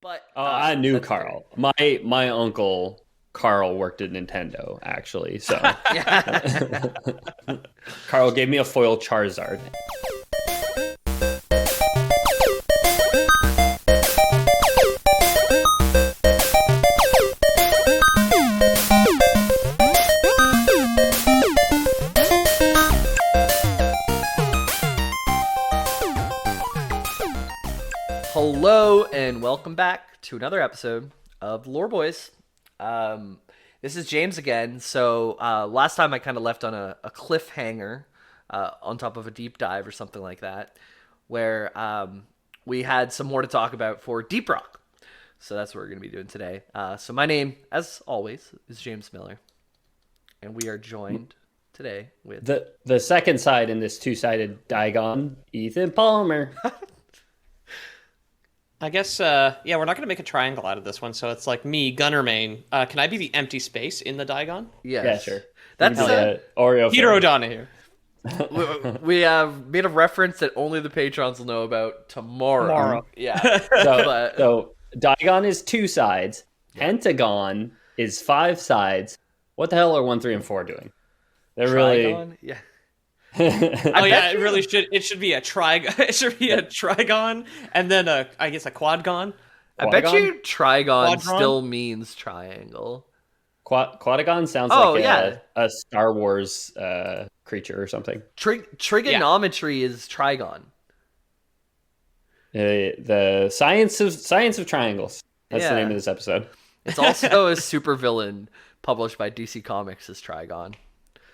But I knew that's Karl. My uncle Karl worked at Nintendo, actually. So Yeah. Karl gave me a foil Charizard. Hello and welcome back to another episode of Lore Boys. This is James again. So last time I kind of left on a cliffhanger on top of a deep dive or something like that, where we had some more to talk about for Deep Rock. So that's what we're going to be doing today. So my name, as always, is James Miller, and we are joined today with The second side in this two-sided diagon, Ethan Palmer. I guess, we're not going to make a triangle out of this one, so it's like me, Gunner Main. Can I be the empty space in the diagon? yes. Yeah, sure. That's Oreo. Peter fairy. O'Donoghue. we have made a reference that only the patrons will know about tomorrow. Yeah. So diagon is two sides. Pentagon is five sides. What the hell are 1, 3, and 4 doing? They're Trigon? Yeah. It really should. It should be a it should be a trigon, and then I guess a quadgon. I bet Quadagon? you trigon Quadron? still means triangle. Quadagon sounds Oh, like yeah. a Star Wars creature or something. Trigonometry is trigon. The science of triangles. That's the Yeah. name of this episode. It's also a supervillain published by DC Comics as Trigon.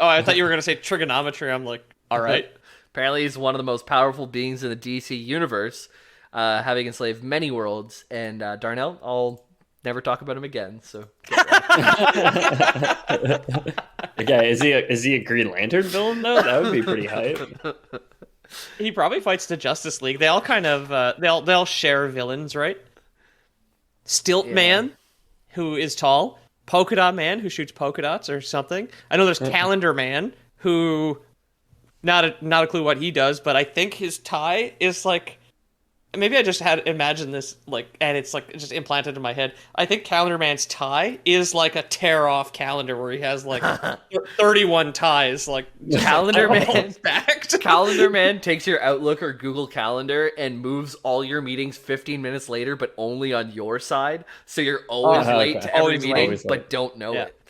Oh, I thought you were going to say trigonometry. I'm like, all right. Apparently, he's one of the most powerful beings in the DC universe, having enslaved many worlds. And Darnell, I'll never talk about him again. So, get ready. Okay, is he a Green Lantern villain though? That would be pretty hype. He probably fights the Justice League. They all kind of they'll share villains, right? Stilt Yeah. Man, who is tall. Polka Dot Man, who shoots polka dots or something. I know there's Calendar Man, who not a clue what he does, but I think his tie is like, maybe I just had imagined this like, and it's like just implanted in my head. I think Calendar Man's tie is like a tear off calendar where he has like 31 ties, like Calendar Man. stacked. Calendar Man takes your Outlook or Google Calendar and moves all your meetings 15 minutes later, but only on your side. So you're always late okay. to every Always late. meeting, Always late. but don't know Yeah. it.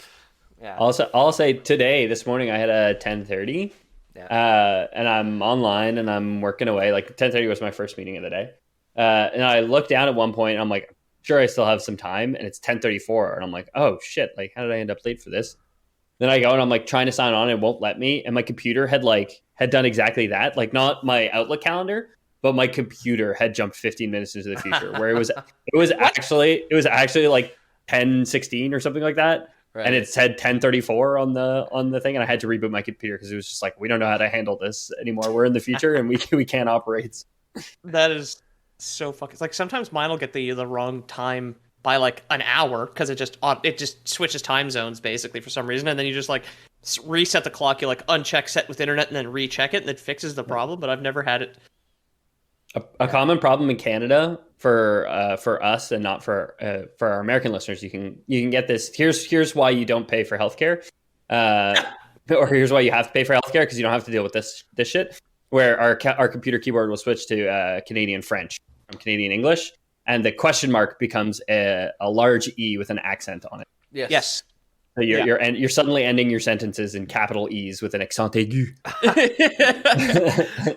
Yeah. Also, I'll say this morning I had a 10:30, and I'm online and I'm working away. Like 10:30 was my first meeting of the day, and I look down at one point and I'm like, sure, I still have some time, and it's 10:34, and I'm like, oh shit, like how did I end up late for this? Then I go and I'm like trying to sign on, and it won't let me, and my computer had done exactly that, like not my Outlook calendar, but my computer had jumped 15 minutes into the future, where it was actually like 10:16 or something like that. Right. And it said 10:34 on the thing, and I had to reboot my computer because it was just like, we don't know how to handle this anymore. We're in the future and we can't operate. That is so fucking. Like sometimes mine will get the wrong time by like an hour because it just switches time zones basically for some reason, and then you just like reset the clock. You like uncheck set with internet and then recheck it, and it fixes the problem. But I've never had it. A common problem in Canada for us and not for our American listeners, you can get this. Here's why you don't pay for healthcare, or here's why you have to pay for healthcare, because you don't have to deal with this shit. Where our computer keyboard will switch to Canadian French from Canadian English, and the question mark becomes a large E with an accent on it. Yes. So you're suddenly ending your sentences in capital E's with an accent aigu.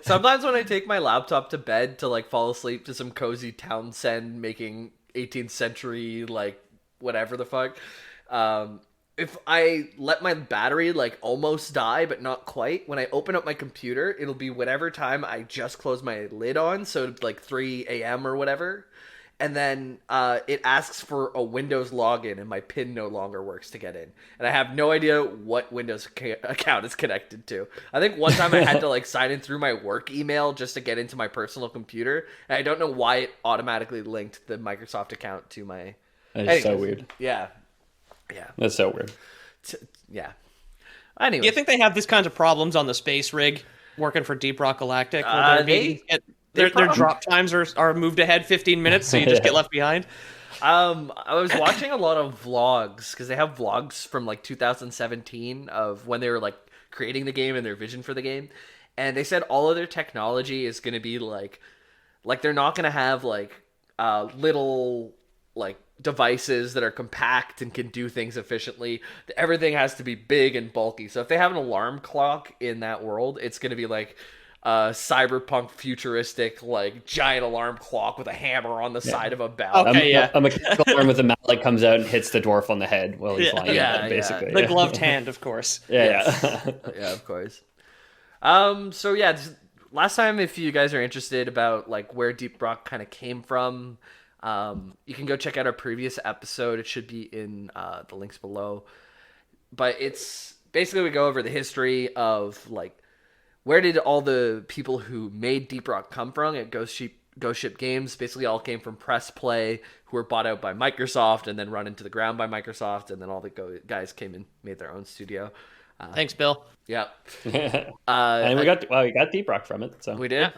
Sometimes when I take my laptop to bed to like fall asleep to some cozy Townsend making 18th century like whatever the fuck, if I let my battery like almost die but not quite, when I open up my computer, it'll be whatever time I just closed my lid on, so it's like 3 a.m. or whatever. And then it asks for a Windows login, and my PIN no longer works to get in. And I have no idea what Windows account is connected to. I think one time I had to like sign in through my work email just to get into my personal computer. And I don't know why it automatically linked the Microsoft account to my... That's so weird. Yeah. That's so weird. Yeah. Anyway. Do you think they have these kinds of problems on the space rig working for Deep Rock Galactic? Where their meetings Their drop times are moved ahead 15 minutes, so you just get left behind. I was watching a lot of vlogs because they have vlogs from like 2017 of when they were like creating the game and their vision for the game, and they said all of their technology is going to be like they're not going to have like little like devices that are compact and can do things efficiently. Everything has to be big and bulky. So if they have an alarm clock in that world, it's going to be like cyberpunk futuristic like giant alarm clock with a hammer on the side of a bell. Okay, a mechanical arm with a mallet comes out and hits the dwarf on the head while he's lying in bed, basically. The gloved hand, of course. Yeah, of course. So yeah, last time, if you guys are interested about like where Deep Rock kind of came from, you can go check out our previous episode. It should be in the links below. But it's basically we go over the history of like where did all the people who made Deep Rock come from at Ghost Ship Games. Basically all came from Press Play, who were bought out by Microsoft and then run into the ground by Microsoft, and then all the guys came and made their own studio. Thanks, Bill. Yeah. And we got Deep Rock from it. So we did.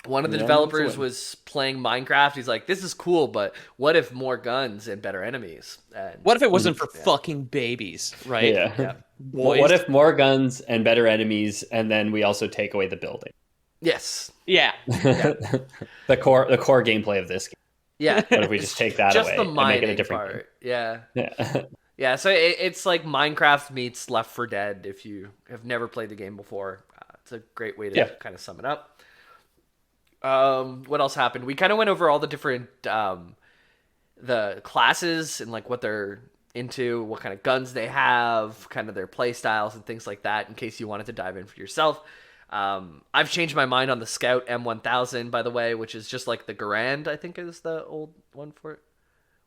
One of the developers was playing Minecraft. He's like, "This is cool, but what if more guns and better enemies? And what if it wasn't for fucking babies, right? Yeah. What if more guns and better enemies, and then we also take away the building? Yes. Yeah. The core gameplay of this game. Yeah. What if we just take that just away the and make it a different part? Yeah. Yeah. Yeah. So it's like Minecraft meets Left 4 Dead. If you have never played the game before, it's a great way to kind of sum it up. What else happened? We kind of went over all the different the classes and like what they're into, what kind of guns they have, kind of their play styles and things like that, in case you wanted to dive in for yourself. I've changed my mind on the Scout M1000, by the way, which is just like the Garand, I think is the old one for it.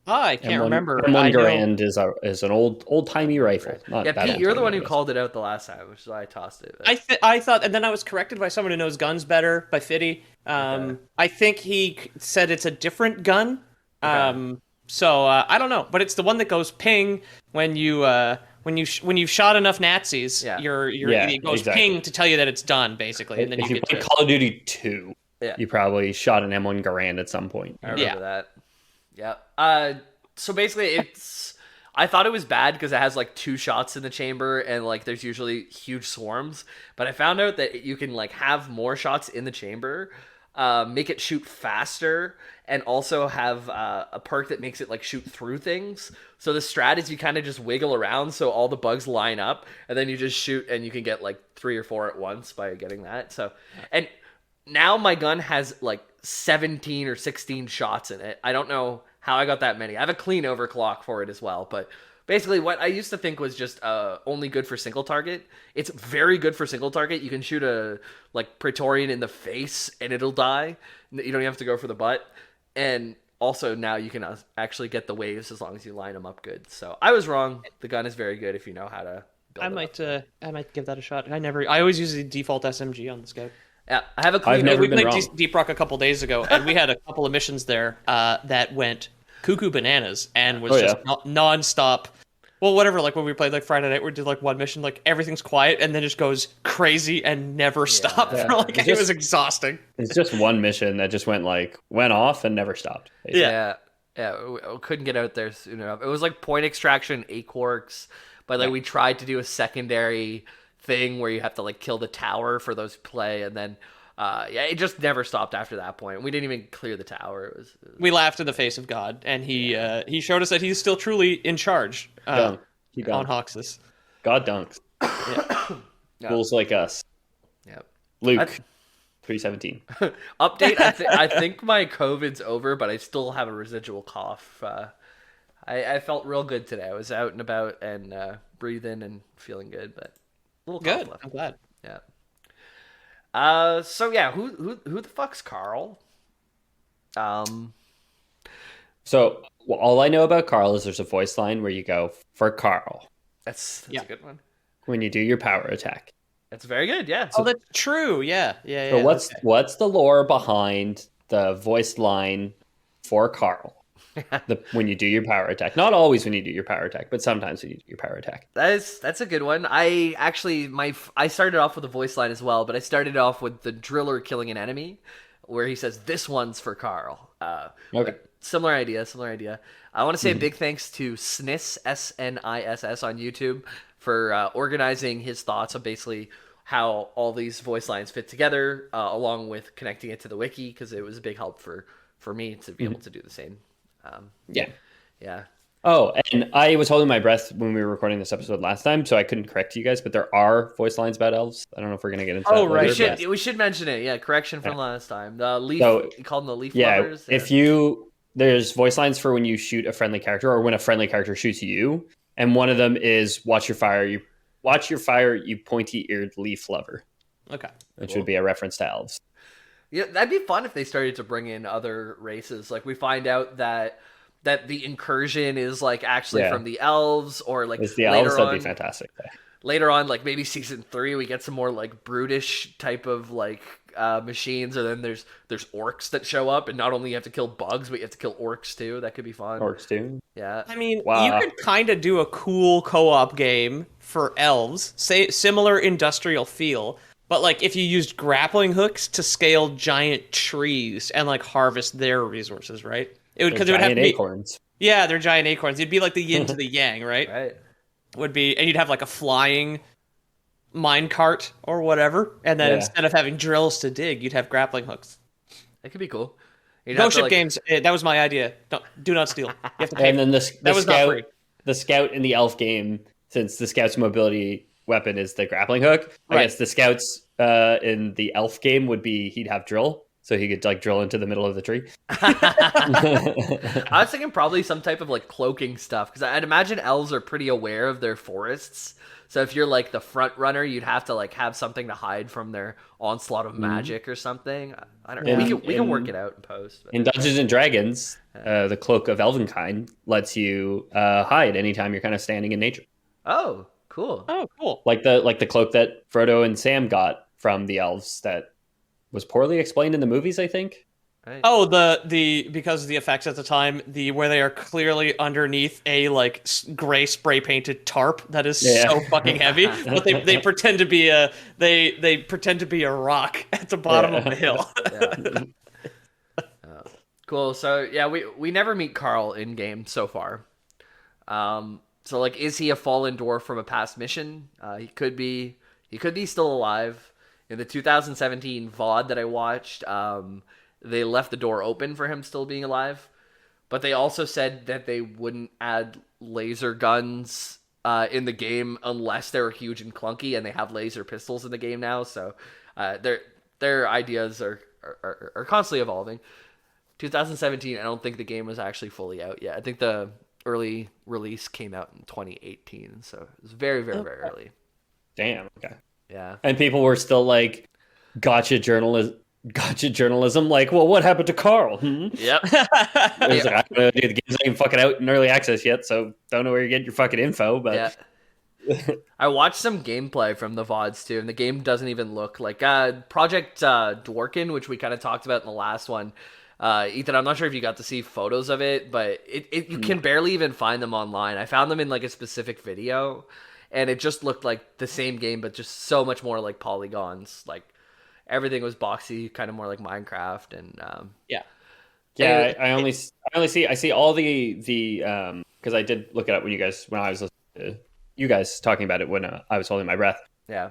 Oh, I can't remember. M1 Garand is an old-timey rifle. Right. Yeah, Pete, you're the one who called it out the last time, which is why I tossed it. I thought, and then I was corrected by someone who knows guns better, by Fitty. I think he said it's a different gun. So I don't know, but it's the one that goes ping when you've shot enough Nazis. Yeah. It goes ping to tell you that it's done, basically, and then if you you get play to Call of Duty 2, you probably shot an M1 Garand at some point. I remember that. Yeah. So basically, I thought it was bad because it has like 2 shots in the chamber and like there's usually huge swarms. But I found out that you can like have more shots in the chamber, make it shoot faster, and also have a perk that makes it like shoot through things. So the strat is you kind of just wiggle around so all the bugs line up, and then you just shoot and you can get like 3 or 4 at once by getting that. So, and now my gun has like 17 or 16 shots in it. I don't know how I got that many. I have a clean overclock for it as well, but basically what I used to think was just only good for single target. It's very good for single target. You can shoot a like Praetorian in the face and it'll die. You don't even have to go for the butt. And also now you can actually get the waves as long as you line them up good. So I was wrong. The gun is very good if you know how to build it. I might give that a shot. I always use the default SMG on the Scout. Yeah, I have a clean. We played Deep Rock a couple days ago, and we had a couple of missions there that went cuckoo bananas and was just non-stop. Well, whatever. Like when we played like Friday night, we did like one mission, like everything's quiet, and then just goes crazy and never stopped. For like it was exhausting. It's just one mission that just went off and never stopped. Basically. Yeah. We couldn't get out there soon enough. It was like point extraction, Quarks, but like we tried to do a secondary thing where you have to like kill the tower for those play, and then it just never stopped after that point. We didn't even clear the tower. It was... We laughed in the face of God, and he showed us that he's still truly in charge on Hoxus. God dunks. Fools like us. Yep. Luke 3:17. Update. I think my COVID's over, but I still have a residual cough. I felt real good today. I was out and about and breathing and feeling good, but a little cough left. I'm glad. Yeah. So yeah, who the fuck's Karl? So all I know about Karl is there's a voice line where you go for Karl. That's a good one. When you do your power attack. That's very good. Yeah. Oh, that's true. Yeah. So what's the lore behind the voice line for Karl? When you do your power attack, not always when you do your power attack, but sometimes when you do your power attack. That's a good one. I actually I started off with a voice line as well, but I started off with the driller killing an enemy, where he says, "This one's for Karl." Okay. Similar idea. I want to say a big thanks to SNIS, SNISS on YouTube for organizing his thoughts on basically how all these voice lines fit together, along with connecting it to the wiki, because it was a big help for me to be able to do the same. Yeah. Oh, and I was holding my breath when we were recording this episode last time, so I couldn't correct you guys, but there are voice lines about elves. I don't know if we're going to get into that later. We should mention it. Yeah, correction from last time. The leaf, you called them the leaf yeah, lovers. Yeah, there's voice lines for when you shoot a friendly character or when a friendly character shoots you, and one of them is "Watch your fire, you pointy-eared leaf lover." Okay, which would be a reference to elves. Yeah, that'd be fun if they started to bring in other races. Like we find out that the incursion is like actually from the elves, or like it's the elves. That'd be fantastic. Later on, like maybe season 3, we get some more like brutish type of like machines, and then there's orcs that show up, and not only you have to kill bugs, but you have to kill orcs too. That could be fun. Orcs too. Yeah. I mean, you could kind of do a cool co-op game for elves, say similar industrial feel, but like if you used grappling hooks to scale giant trees and like harvest their resources, right? It would have to be acorns. Yeah, they're giant acorns. It'd be like the yin to the yang, right? Right. Would be, and you'd have like a flying mine cart or whatever, and then instead of having drills to dig, you'd have grappling hooks. That could be cool. Ghost games. That was my idea. Do not steal. You have to pay. And then the scout in the elf game, since the scout's mobility weapon is the grappling hook, I guess the scouts in the elf game would be he'd have drill. So he could like drill into the middle of the tree. I was thinking probably some type of like cloaking stuff, because I'd imagine elves are pretty aware of their forests. So if you're like the front runner, you'd have to like have something to hide from their onslaught of magic or something. I don't know. We can work it out in post. But. In Dungeons and Dragons, the cloak of Elvenkind lets you hide anytime you're kind of standing in nature. Oh, cool. Like the cloak that Frodo and Sam got from the elves that was poorly explained in the movies, I think. Right. Oh, the because of the effects at the time, where they are clearly underneath a like gray spray painted tarp that is so fucking heavy, but they pretend to be they pretend to be a rock at the bottom of the hill. Cool. So yeah, we never meet Karl in game so far. So like, is he a fallen dwarf from a past mission? He could be still alive. In the 2017 VOD that I watched, they left the door open for him still being alive. But they also said that they wouldn't add laser guns in the game unless they were huge and clunky, and they have laser pistols in the game now. So their ideas are constantly evolving. 2017, I don't think the game was actually fully out yet. I think the early release came out in 2018, so it was very, very, very early. Damn. Okay. Yeah. And people were still like, gotcha journalism. Like, well, what happened to Karl? Yep. Like, I don't know, dude, the game's not even fucking out in early access yet, so don't know where you're getting your fucking info. But I watched some gameplay from the VODs too, and the game doesn't even look like Project Dworkin, which we kind of talked about in the last one. Ethan, I'm not sure if you got to see photos of it, but you can barely even find them online. I found them in like a specific video. And it just looked like the same game, but just so much more like polygons. Like everything was boxy, kind of more like Minecraft, and I see all the because I did look it up when I was listening to you guys talking about it when I was holding my breath. Yeah.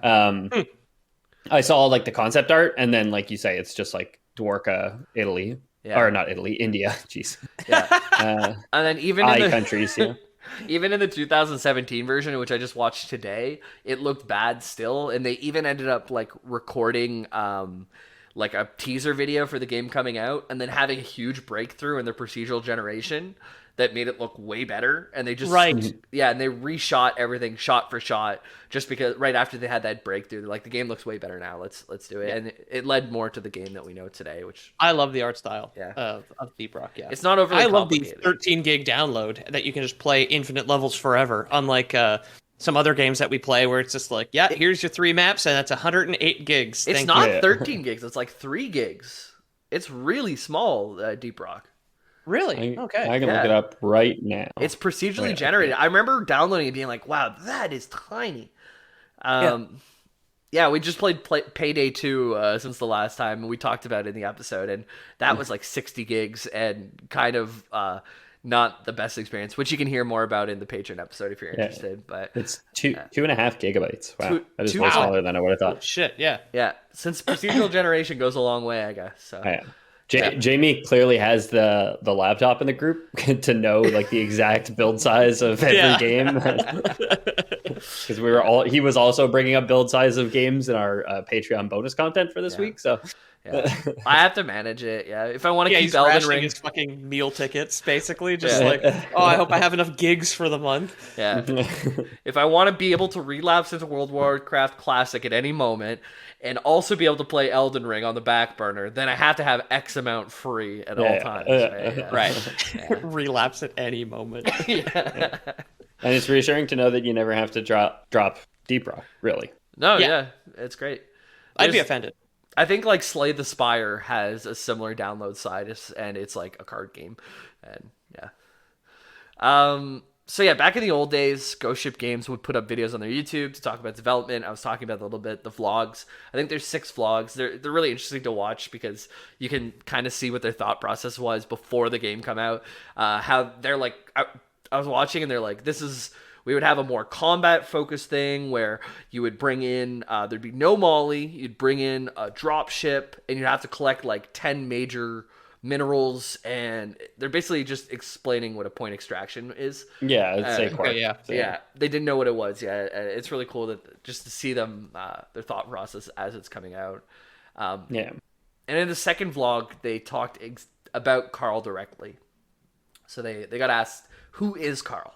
I saw like the concept art, and then like you say, it's just like Dwarka, Italy, or not Italy, India. Jeez. Yeah. And then even in the countries, yeah. Even in the 2017 version, which I just watched today, it looked bad still, and they even ended up like recording like a teaser video for the game coming out, and then having a huge breakthrough in their procedural generation that made it look way better. And they just and they reshot everything shot for shot just because right after they had that breakthrough, they're like, the game looks way better now. Let's do it. And it led more to the game that we know today, which I love the art style of Deep Rock. Yeah, it's not overly complicated. I love the 13 gig download that you can just play infinite levels forever, unlike some other games that we play where it's just like, here's your 3 maps and that's 108 gigs. It's not 13 gigs. It's like 3 gigs. It's really small, Deep Rock. Really? Okay. I can look it up right now. It's procedurally generated. I remember downloading it being like, wow, that is tiny. Yeah, we just played Payday 2 since the last time, and we talked about it in the episode, and that was like 60 gigs and kind of not the best experience, which you can hear more about in the Patreon episode if you're interested. But it's 2.5 gigabytes. Wow, that is way wow. smaller than I would have thought. Oh, shit, yeah. Yeah, since procedural generation goes a long way, I guess. So. Oh, yeah. Jamie clearly has the laptop in the group to know like the exact build size of every game, because he was also bringing up build size of games in our Patreon bonus content for this week. So I have to manage it. Yeah, if I want to keep he's Elden Ring, his fucking meal tickets basically, just like, oh, I hope I have enough gigs for the month. Yeah, if I want to be able to relapse into World of Warcraft Classic at any moment, and also be able to play Elden Ring on the back burner, then I have to have X amount free at all times. Right. Relapse at any moment. And it's reassuring to know that you never have to drop Deep Rock, really. No, it's great. I'd be offended. I think like Slay the Spire has a similar download size, and it's like a card game, and So yeah, back in the old days, Ghost Ship Games would put up videos on their YouTube to talk about development. I was talking about a little bit the vlogs. I think there's 6 vlogs. They're really interesting to watch because you can kind of see what their thought process was before the game come out. How they're like, I was watching and they're like, we would have a more combat focused thing where you would bring in, there'd be no Molly, you'd bring in a drop ship, and you'd have to collect like 10 major minerals, and they're basically just explaining what a point extraction is. Yeah, it's yeah. They didn't know what it was. Yeah, it's really cool just to see them, their thought process as it's coming out. And in the second vlog, they talked about Karl directly. So they got asked, who is Karl?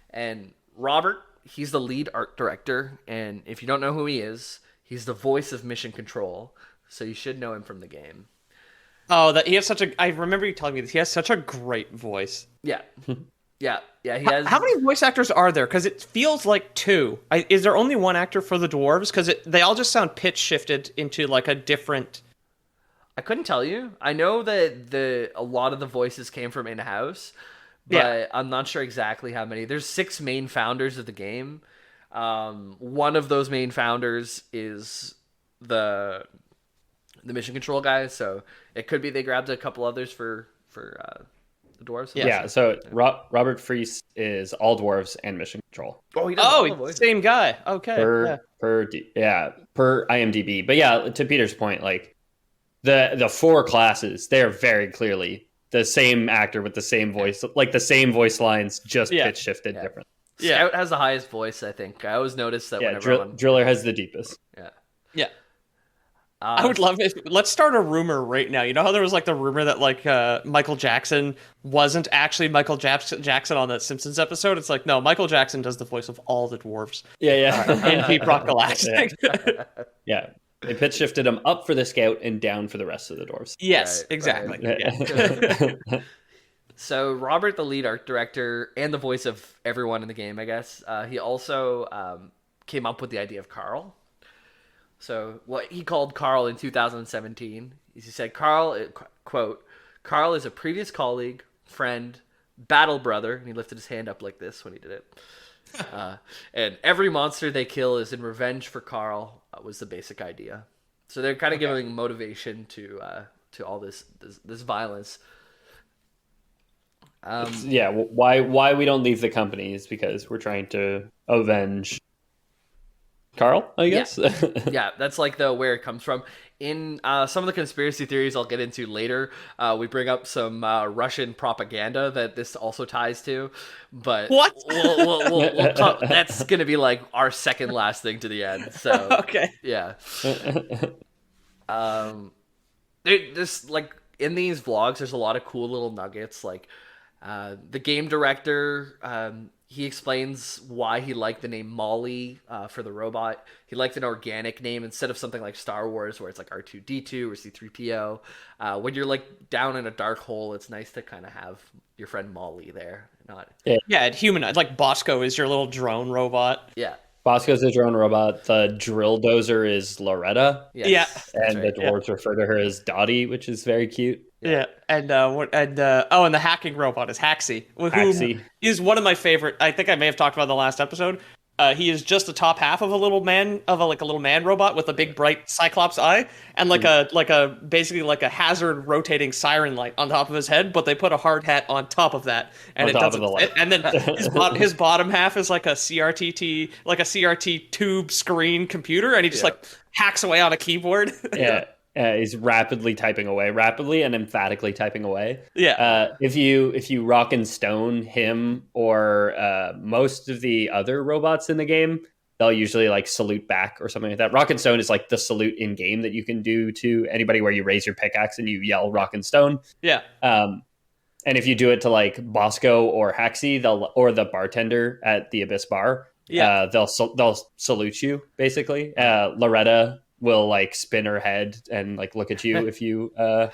And Robert, he's the lead art director, and if you don't know who he is, he's the voice of Mission Control, so you should know him from the game. Oh, that he has I remember you telling me this. He has such a great voice. Yeah. Yeah, he has... How many voice actors are there? Because it feels like 2. Is there only one actor for the dwarves? Because they all just sound pitch shifted into like a different... I couldn't tell you. I know that a lot of the voices came from in-house, but I'm not sure exactly how many. There's 6 main founders of the game. One of those main founders is the Mission Control guy, so it could be they grabbed a couple others for the dwarves. Yeah, so Robert Fries is all dwarves and Mission Control. Oh, he does all the voices. Same guy. Okay. Per IMDb. But yeah, to Peter's point, like the 4 classes, they're very clearly the same actor with the same voice, like the same voice lines, just pitch shifted different. Scout has the highest voice, I think. I always notice that whenever Driller has the deepest. Yeah. I would love it. Let's start a rumor right now. You know how there was like the rumor that like Michael Jackson wasn't actually Michael Jackson on that Simpsons episode? It's like, no, Michael Jackson does the voice of all the dwarves. Yeah. In Rock Galactic. Yeah. They pitch shifted him up for the Scout and down for the rest of the dwarves. Yes, exactly. Right. Yeah. So Robert, the lead art director and the voice of everyone in the game, I guess, he also came up with the idea of Karl. So what he called Karl in 2017 is he said, quote, Karl is a previous colleague, friend, battle brother, and he lifted his hand up like this when he did it. And every monster they kill is in revenge for Karl, was the basic idea. So they're kind of giving motivation to all this violence. Why we don't leave the company is because we're trying to avenge Karl, I guess. Yeah, that's like where it comes from. In some of the conspiracy theories I'll get into later, we bring up some Russian propaganda that this also ties to. But what? We'll that's going to be like our second last thing to the end. So okay, yeah. This like in these vlogs, there's a lot of cool little nuggets. Like the game director. He explains why he liked the name Molly for the robot. He liked an organic name instead of something like Star Wars where it's like R2-D2 or C-3PO. When you're like down in a dark hole, it's nice to kind of have your friend Molly there. It humanized. Like Bosco is your little drone robot. Yeah. Bosco's a drone robot. The drill dozer is Loretta. Yes, and the dwarves refer to her as Dottie, which is very cute. Yeah, and the hacking robot is Haxie, who is one of my favorite. I think I may have talked about in the last episode. he is just the top half of a little man robot with a big bright cyclops eye and basically like a hazard rotating siren light on top of his head, but they put a hard hat on top of that and it doesn't fit. And then his bottom half is like a CRT tube screen computer, and he just like hacks away on a keyboard. Yeah. He's rapidly and emphatically typing away. Yeah. If you rock and stone him or most of the other robots in the game, they'll usually like salute back or something like that. Rock and stone is like the salute in game that you can do to anybody, where you raise your pickaxe and you yell rock and stone. Yeah. And if you do it to like Bosco or Haxi, or the bartender at the Abyss Bar, they'll salute you basically. Loretta will like spin her head and like look at you if you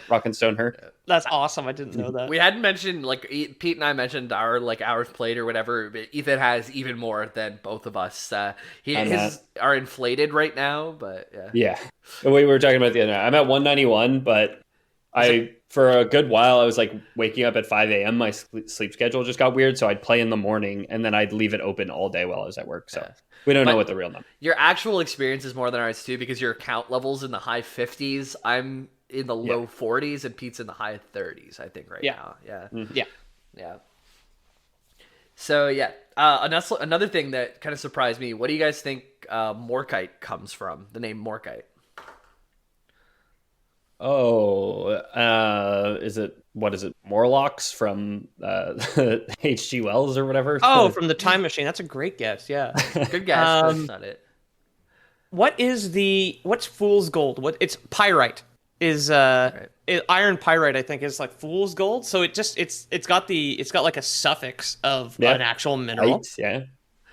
rock and stone her. That's awesome. I didn't know that. We hadn't mentioned, like, Pete and I mentioned our like hours played or whatever, but Ethan has even more than both of us. His are inflated right now, but yeah. We were talking about the other night. I'm at 191, but for a good while I was like waking up at 5 a.m. My sleep schedule just got weird, so I'd play in the morning and then I'd leave it open all day while I was at work. So we don't know what the real number. Your actual experience is more than ours too, because your account level's in the high 50s. I'm in the low 40s, and Pete's in the high 30s, I think, now. Yeah. Mm-hmm. Yeah. So another thing that kind of surprised me. What do you guys think Morkite comes from? The name Morkite. Is it Morlocks from H.G. Wells or whatever? Oh, from the Time Machine. That's a great guess. Yeah, good guess. But that's not it. What's fool's gold? It's pyrite. Iron pyrite, I think, is like fool's gold. So it's got like a suffix of an actual mineral. Right,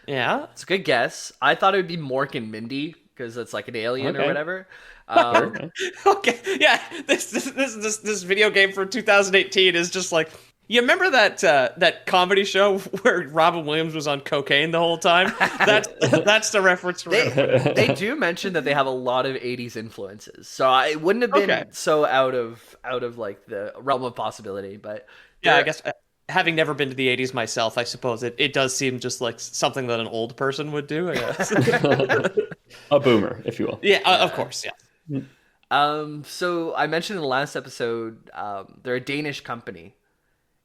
yeah. It's a good guess. I thought it would be Mork and Mindy because it's like an alien or whatever. Okay, yeah. This video game from 2018 is just like, you remember that comedy show where Robin Williams was on cocaine the whole time? That's the reference. They do mention that they have a lot of 80s influences, so it wouldn't have been so out of like the realm of possibility. But yeah, I guess having never been to the 80s myself, I suppose it does seem just like something that an old person would do, I guess. A boomer, if you will. Yeah, of course, yeah. So I mentioned in the last episode, they're a Danish company,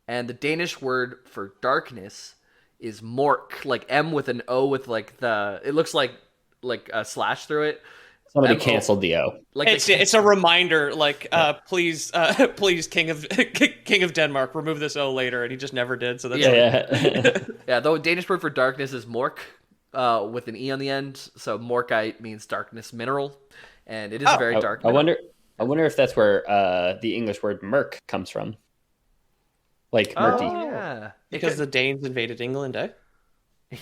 and the Danish word for darkness is mork, like M with an O with like it looks like a slash through it. Somebody M-O. Canceled the O. Like it's a reminder, like please, King of Denmark, remove this O later, and he just never did. So that's yeah. The Danish word for darkness is mork, with an E on the end. So morkite means darkness mineral. And it is a very dark. I wonder if that's where the English word "merc" comes from, like murky. Yeah, because the Danes invaded England, eh?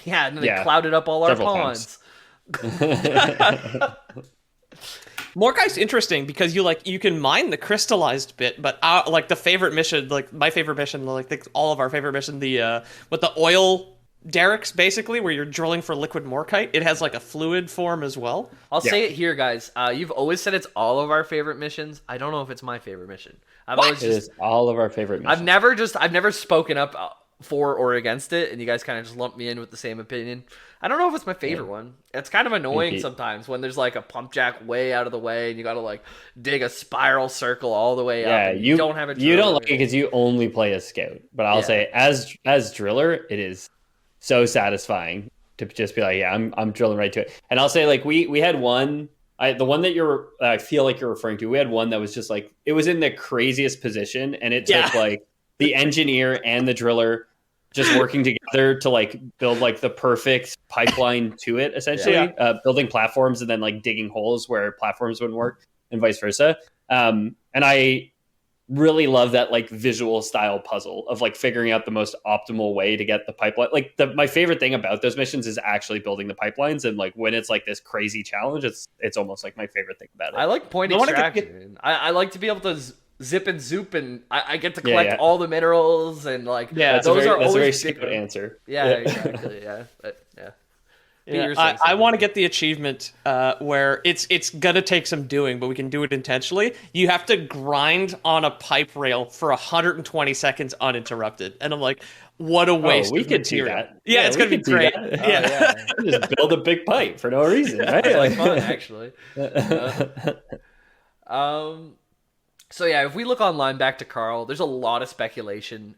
Yeah, and they clouded up all Several our ponds. Morkite's interesting because you can mine the crystallized bit, but like the favorite mission, like my favorite mission, like all of our favorite mission, with the oil derricks, basically, where you're drilling for liquid morkite. It has like a fluid form as well. I'll say it here, guys. You've always said it's all of our favorite missions. I don't know if it's my favorite mission. It is all of our favorite missions. I've never spoken up for or against it, and you guys kind of just lump me in with the same opinion. I don't know if it's my favorite one. It's kind of annoying sometimes when there's like a pump jack way out of the way, and you got to like dig a spiral circle all the way up. Yeah, you don't have a driller. You don't like it because you only play as scout. But I'll say as driller, it is so satisfying to just be like, yeah, I'm drilling right to it. And I'll say, like, we had one, the one that I feel like you're referring to, we had one that was just like, it was in the craziest position, and it took like the engineer and the driller just working together to like build like the perfect pipeline to it, essentially. Building platforms and then like digging holes where platforms wouldn't work and vice versa. And I really love that like visual style puzzle of like figuring out the most optimal way to get the pipeline. Like my favorite thing about those missions is actually building the pipelines, and like when it's like this crazy challenge, it's almost like my favorite thing about it. I like point extraction. I like to be able to zip and zoop, and I get to collect all the minerals, and like that's those are always a very big stupid answer. Yeah, exactly. Yeah. I want to get the achievement where it's gonna take some doing, but we can do it intentionally. You have to grind on a pipe rail for 120 seconds uninterrupted, and I'm like, What a waste we of could do material. that. Yeah, it's going to be great. Yeah. Just build a big pipe for no reason, right? It's like fun, actually. So yeah, if we look online back to Karl, there's a lot of speculation.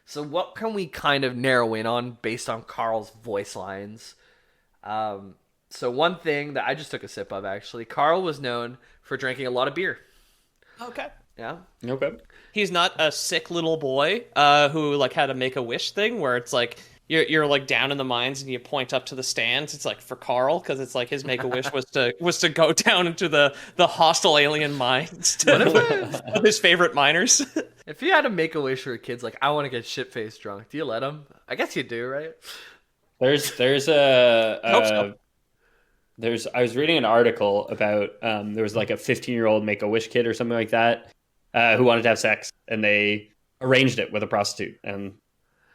So what can we kind of narrow in on based on Karl's voice lines? So one thing that I just took a sip of, actually, Karl was known for drinking a lot of beer. Okay. Yeah. Okay. He's not a sick little boy who like had a Make-A-Wish thing where it's like you're like down in the mines and you point up to the stands. It's like for Karl because it's like his Make-A-Wish was to go down into the hostile alien mines to his favorite miners. If you had to make a wish for a kid's like, I want to get shit-faced drunk, do you let him? I guess you do, right? There's I was reading an article about there was like a 15-year-old Make-A-Wish kid or something like that who wanted to have sex, and they arranged it with a prostitute and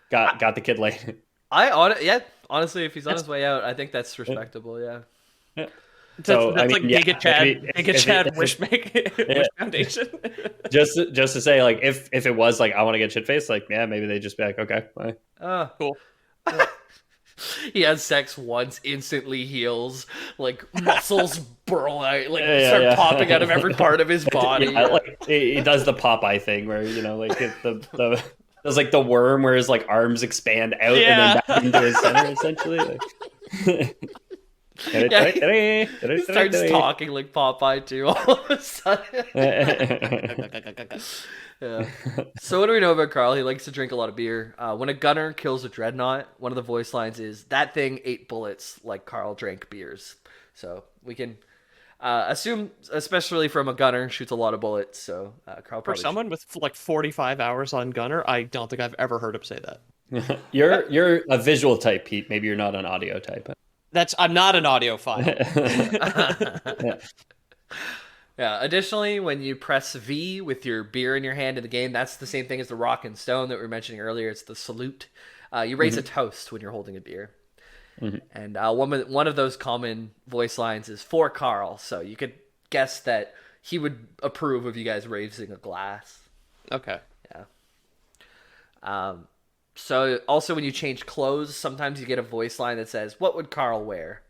got the kid laid. Honestly, if he's on his way out, I think that's respectable. Yeah. So that's like Giga Chad Wish Foundation. just to say, like, if it was like I want to get shit faced, like, yeah, maybe they just be like, okay, bye. Cool. He has sex once, instantly heals, like muscles burl out, like start popping out of every part of his body. Like he does the Popeye thing where like the there's like the worm where his like arms expand out and then back into his center essentially. Like. He starts talking like Popeye too all of a sudden. Yeah. So what do we know about Karl? He likes to drink a lot of beer. When a gunner kills a dreadnought, one of the voice lines is, "That thing ate bullets like Karl drank beers." So we can assume, especially from a gunner, shoots a lot of bullets. So Karl for someone with like 45 hours on gunner, I don't think I've ever heard him say that. You're a visual type, Pete. Maybe you're not an audio type. I'm not an audiophile. Yeah. Additionally, when you press V with your beer in your hand in the game, that's the same thing as the rock and stone that we were mentioning earlier. It's the salute. You raise a toast when you're holding a beer. Mm-hmm. And one of those common voice lines is for Karl. So you could guess that he would approve of you guys raising a glass. Okay. Yeah. So also when you change clothes, sometimes you get a voice line that says, "What would Karl wear?"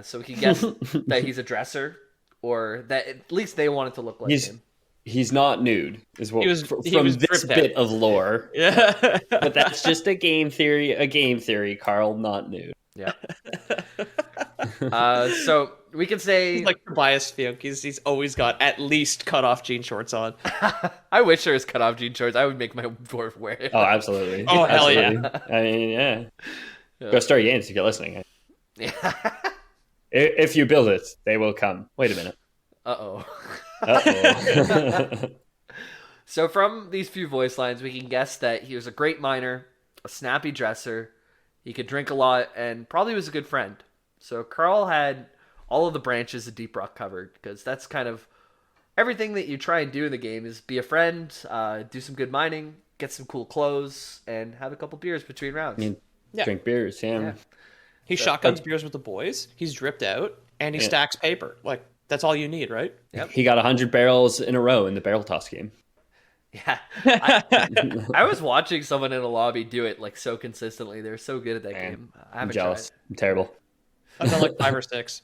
So we can guess that he's a dresser, or that at least they want it to look like him. He's not nude, is what he from was this bit of lore. Yeah, but that's just a game theory. Karl not nude. Yeah. So we could say he's like Tobias Funk. He's always got at least cut off jean shorts on. I wish there was cut off jean shorts. I would make my dwarf wear it. Oh, absolutely. Oh, hell absolutely. Yeah. I mean, yeah. Go start games if you're listening. Yeah. If you build it, they will come. Wait a minute. Uh-oh. Uh-oh. So from these few voice lines, we can guess that he was a great miner, a snappy dresser, he could drink a lot, and probably was a good friend. So Karl had all of the branches of Deep Rock covered, because that's kind of everything that you try and do in the game is be a friend, do some good mining, get some cool clothes, and have a couple beers between rounds. Drink beers, yeah. He shotguns beers with the boys, he's dripped out, and he stacks paper. Like, that's all you need, right? Yep. He got 100 barrels in a row in the barrel toss game. Yeah. I was watching someone in a lobby do it like so consistently. They're so good at that game. I'm jealous. I'm terrible. I've done like 5 or 6.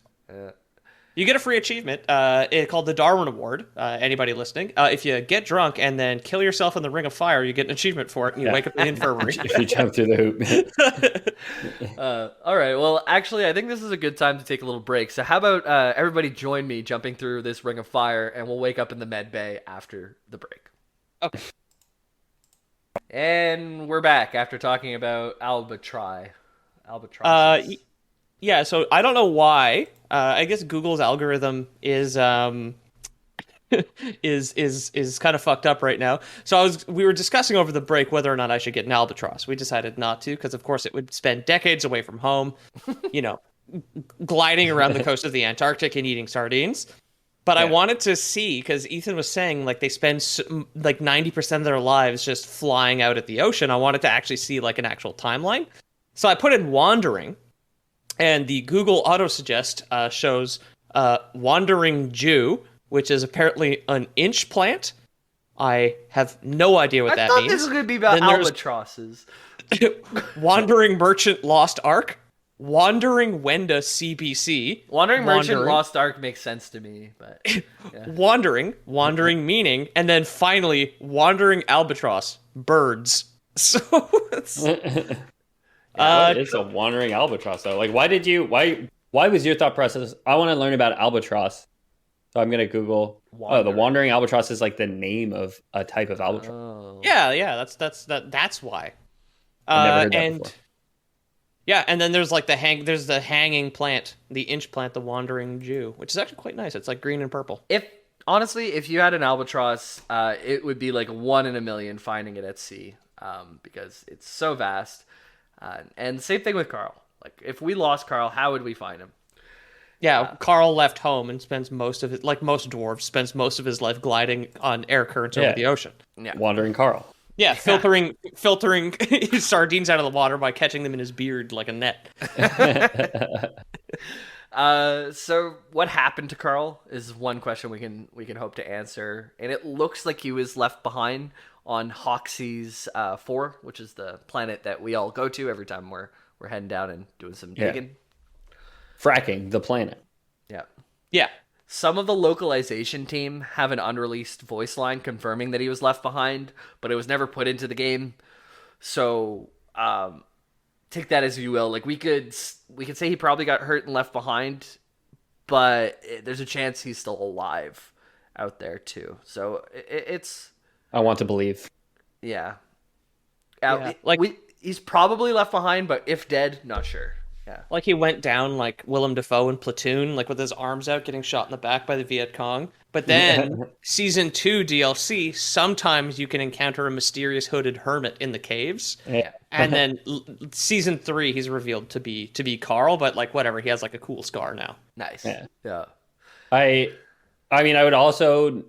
You get a free achievement called the Darwin Award. Anybody listening, if you get drunk and then kill yourself in the Ring of Fire, you get an achievement for it, and you wake up in the infirmary. If you jump through the hoop. All right. Well, actually, I think this is a good time to take a little break. So how about everybody join me jumping through this Ring of Fire, and we'll wake up in the med bay after the break. Okay. And we're back after talking about albatrosses. Yeah, so I don't know why. I guess Google's algorithm is is kind of fucked up right now. So we were discussing over the break whether or not I should get an albatross. We decided not to because, of course, it would spend decades away from home, gliding around the coast of the Antarctic and eating sardines. But I wanted to see, because Ethan was saying like they spend like 90% of their lives just flying out at the ocean. I wanted to actually see like an actual timeline. So I put in wandering, and the Google autosuggest shows wandering Jew, which is apparently an inch plant. I have no idea what that I thought means. this was going to be about Then there's- albatrosses. Wandering Merchant Lost Ark, Wandering Wenda CBC, Wandering Merchant Lost Ark makes sense to me, but yeah. Wandering meaning, and then finally Wandering Albatross, birds. So it's What is a wandering albatross though? Like, why was your thought process? I want to learn about albatross, so I'm gonna Google. Oh, the wandering albatross is like the name of a type of albatross. Oh. yeah, that's why. I've never heard that before. Yeah, and then there's like the hanging plant, the inch plant, the wandering Jew, which is actually quite nice. It's like green and purple. If you had an albatross, it would be like 1 in a million finding it at sea, because it's so vast. And same thing with Karl. Like, if we lost Karl, how would we find him? Yeah, Karl left home and spends most of it, like most dwarves, spends most of his life gliding on air currents over the ocean. Yeah. Wandering Karl. Yeah, filtering sardines out of the water by catching them in his beard like a net. So what happened to Karl is one question we can hope to answer, and it looks like he was left behind on Hoxie's 4, which is the planet that we all go to every time we're heading down and doing some digging. Fracking the planet. Yeah. Some of the localization team have an unreleased voice line confirming that he was left behind, but it was never put into the game. So take that as you will. Like, we could say he probably got hurt and left behind, but there's a chance he's still alive out there too. So it's. I want to believe. Yeah. He's probably left behind, but if dead, not sure. Yeah. Like, he went down like Willem Dafoe in Platoon, like with his arms out, getting shot in the back by the Viet Cong. But then Season 2 DLC, sometimes you can encounter a mysterious hooded hermit in the caves. Yeah. And then Season 3, he's revealed to be Karl, but like whatever, he has like a cool scar now. Nice. Yeah. I mean, I would also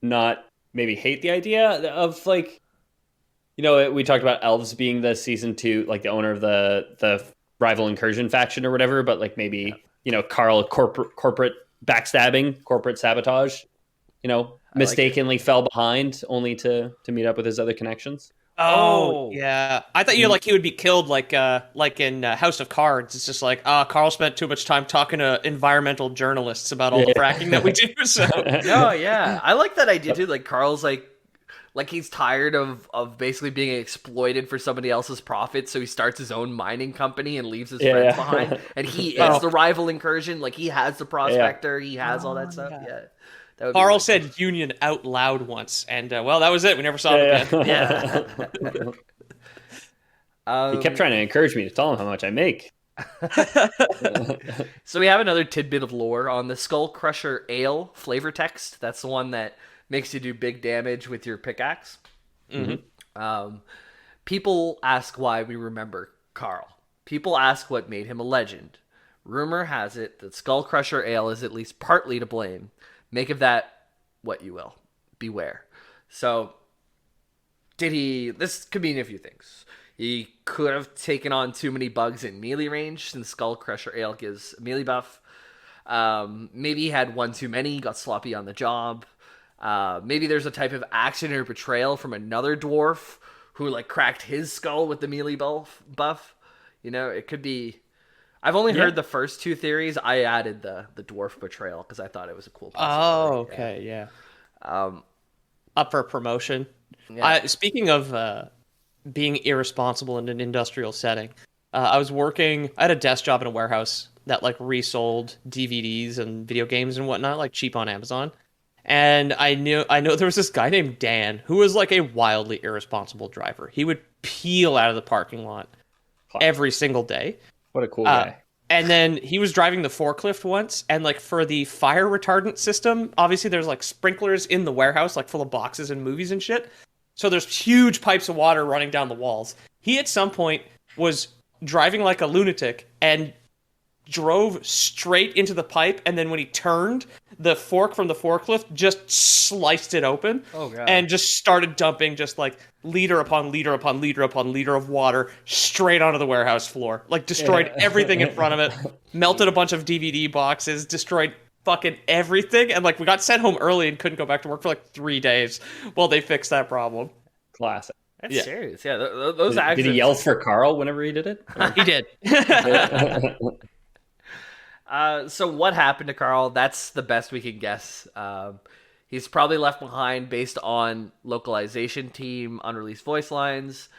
not maybe hate the idea of, like, you know, we talked about elves being the Season 2, like the owner of the rival incursion faction or whatever, but like maybe, you know, Karl corporate backstabbing, corporate sabotage, you know, mistakenly fell behind only to meet up with his other connections. Oh, yeah. I thought he would be killed like in House of Cards. It's just like, Karl spent too much time talking to environmental journalists about all the fracking that we do. So no, yeah. I like that idea too. Like, Karl's like he's tired of basically being exploited for somebody else's profit, so he starts his own mining company and leaves his friends behind. And he is the rival incursion. Like, he has the prospector, he has all that stuff. Yeah. Karl said union out loud once, and well, that was it. We never saw him again. Yeah. He kept trying to encourage me to tell him how much I make. So we have another tidbit of lore on the Skull Crusher Ale flavor text. That's the one that makes you do big damage with your pickaxe. Mm-hmm. People ask why we remember Karl. People ask what made him a legend. Rumor has it that Skull Crusher Ale is at least partly to blame. Make of that what you will. Beware. So, this could mean a few things. He could have taken on too many bugs in melee range, since Skull Crusher Ale gives a melee buff. Maybe he had one too many, got sloppy on the job. Maybe there's a type of accident or betrayal from another dwarf who like cracked his skull with the melee buff. You know, it could be. I've only heard the first two theories. I added the dwarf betrayal because I thought it was a cool possibility. Oh, okay, yeah. Up for promotion. Yeah. Speaking of being irresponsible in an industrial setting, I had a desk job in a warehouse that like resold DVDs and video games and whatnot, like cheap on Amazon. And I know there was this guy named Dan who was like a wildly irresponsible driver. He would peel out of the parking lot every single day. What a cool guy. And then he was driving the forklift once, and like for the fire retardant system, obviously there's like sprinklers in the warehouse, like full of boxes and movies and shit. So there's huge pipes of water running down the walls. He at some point was driving like a lunatic and drove straight into the pipe, and then when he turned, the fork from the forklift just sliced it open. Oh, God. And just started dumping just like liter upon liter upon liter upon liter of water straight onto the warehouse floor. Like destroyed everything in front of it, melted a bunch of DVD boxes, destroyed fucking everything, and like we got sent home early and couldn't go back to work for like 3 days while they fixed that problem. Classic. That's serious. Yeah, those Did accidents. he yell for Karl whenever he did it? He did. So what happened to Karl? That's the best we can guess. He's probably left behind based on localization team, unreleased voice lines.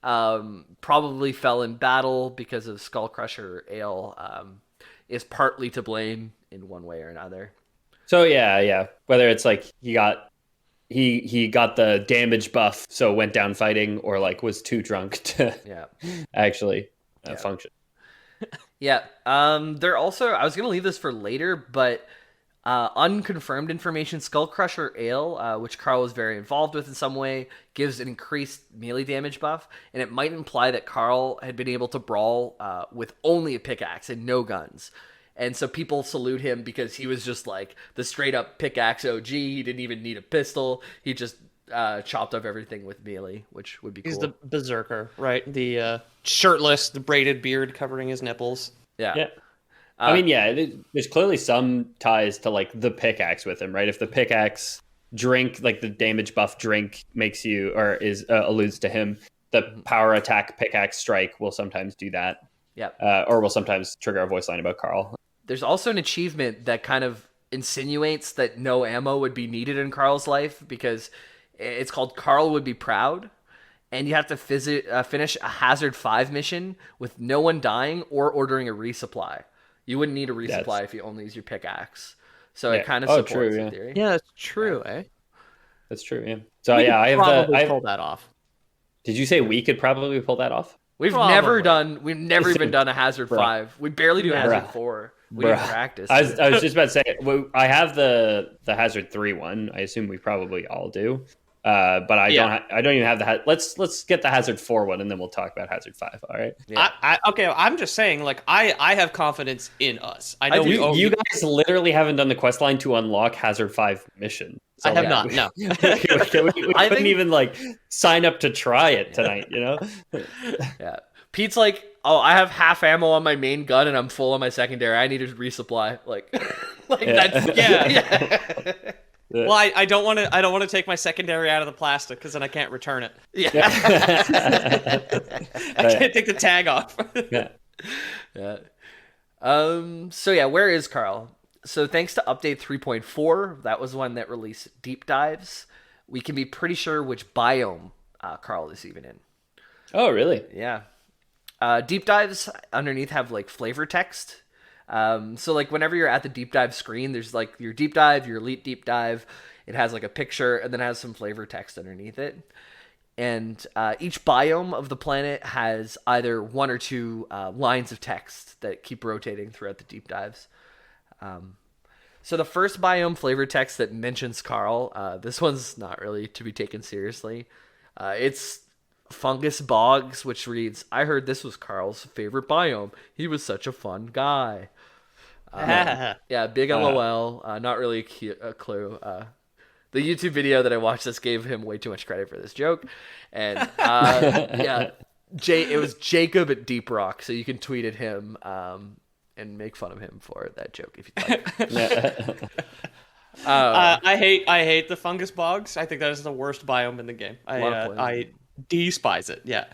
Probably fell in battle because of Skull Crusher Ale. Is partly to blame in one way or another. So yeah. Whether it's like he got the damage buff, so went down fighting, or like was too drunk to actually function. Yeah. They're also, I was gonna leave this for later, but unconfirmed information, Skull Crusher Ale, which Karl was very involved with in some way, gives an increased melee damage buff, and it might imply that Karl had been able to brawl with only a pickaxe and no guns. And so people salute him because he was just like the straight up pickaxe OG. He didn't even need a pistol. He just chopped up everything with melee, which would be cool. He's the berserker, right? The shirtless, the braided beard covering his nipples. Yeah. I mean, there's clearly some ties to like the pickaxe with him, right? If the pickaxe drink, like the damage buff drink, makes you or is alludes to him, the power attack pickaxe strike will sometimes do that. Yeah. Or will sometimes trigger a voice line about Karl. There's also an achievement that kind of insinuates that no ammo would be needed in Karl's life because it's called Karl Would Be Proud. And you have to finish a Hazard 5 mission with no one dying or ordering a resupply. You wouldn't need a resupply if you only use your pickaxe. So it kind of supports the theory. Yeah, that's true, eh? That's true, yeah. So I have pull that off. Did you say we could probably pull that off? We've never even done a Hazard 5. We barely do Hazard 4. We didn't practice. I was just about to say, I have the Hazard 3 one. I assume we probably all do. But I don't even have the let's get the Hazard 4 one and then we'll talk about Hazard 5. All right. Yeah. I'm just saying, like I have confidence in us. I know you guys literally haven't done the quest line to unlock Hazard 5 mission. So I have not. No. we couldn't even like sign up to try it tonight. You know. Yeah. Pete's like, oh, I have half ammo on my main gun and I'm full on my secondary. I need a resupply. That's Well, I don't want to take my secondary out of the plastic because then I can't return it. Yeah. I can't take the tag off. Yeah. So yeah, where is Karl? So thanks to update 3.4, that was one that released deep dives. We can be pretty sure which biome Karl is even in. Oh, really? Yeah. Deep dives underneath have like flavor text. So like whenever you're at the deep dive screen, there's like your deep dive, your elite deep dive. It has like a picture and then has some flavor text underneath it. And each biome of the planet has either one or two lines of text that keep rotating throughout the deep dives. So the first biome flavor text that mentions Karl, this one's not really to be taken seriously. It's Fungus Bogs, which reads, I heard this was Karl's favorite biome. He was such a fun guy. Yeah, big LOL. Not really a clue. The YouTube video that I watched, this gave him way too much credit for this joke. And yeah, it was Jacob at Deep Rock, so you can tweet at him and make fun of him for that joke if you'd like. I hate the Fungus Bogs. I think that is the worst biome in the game. I despise it. Yeah.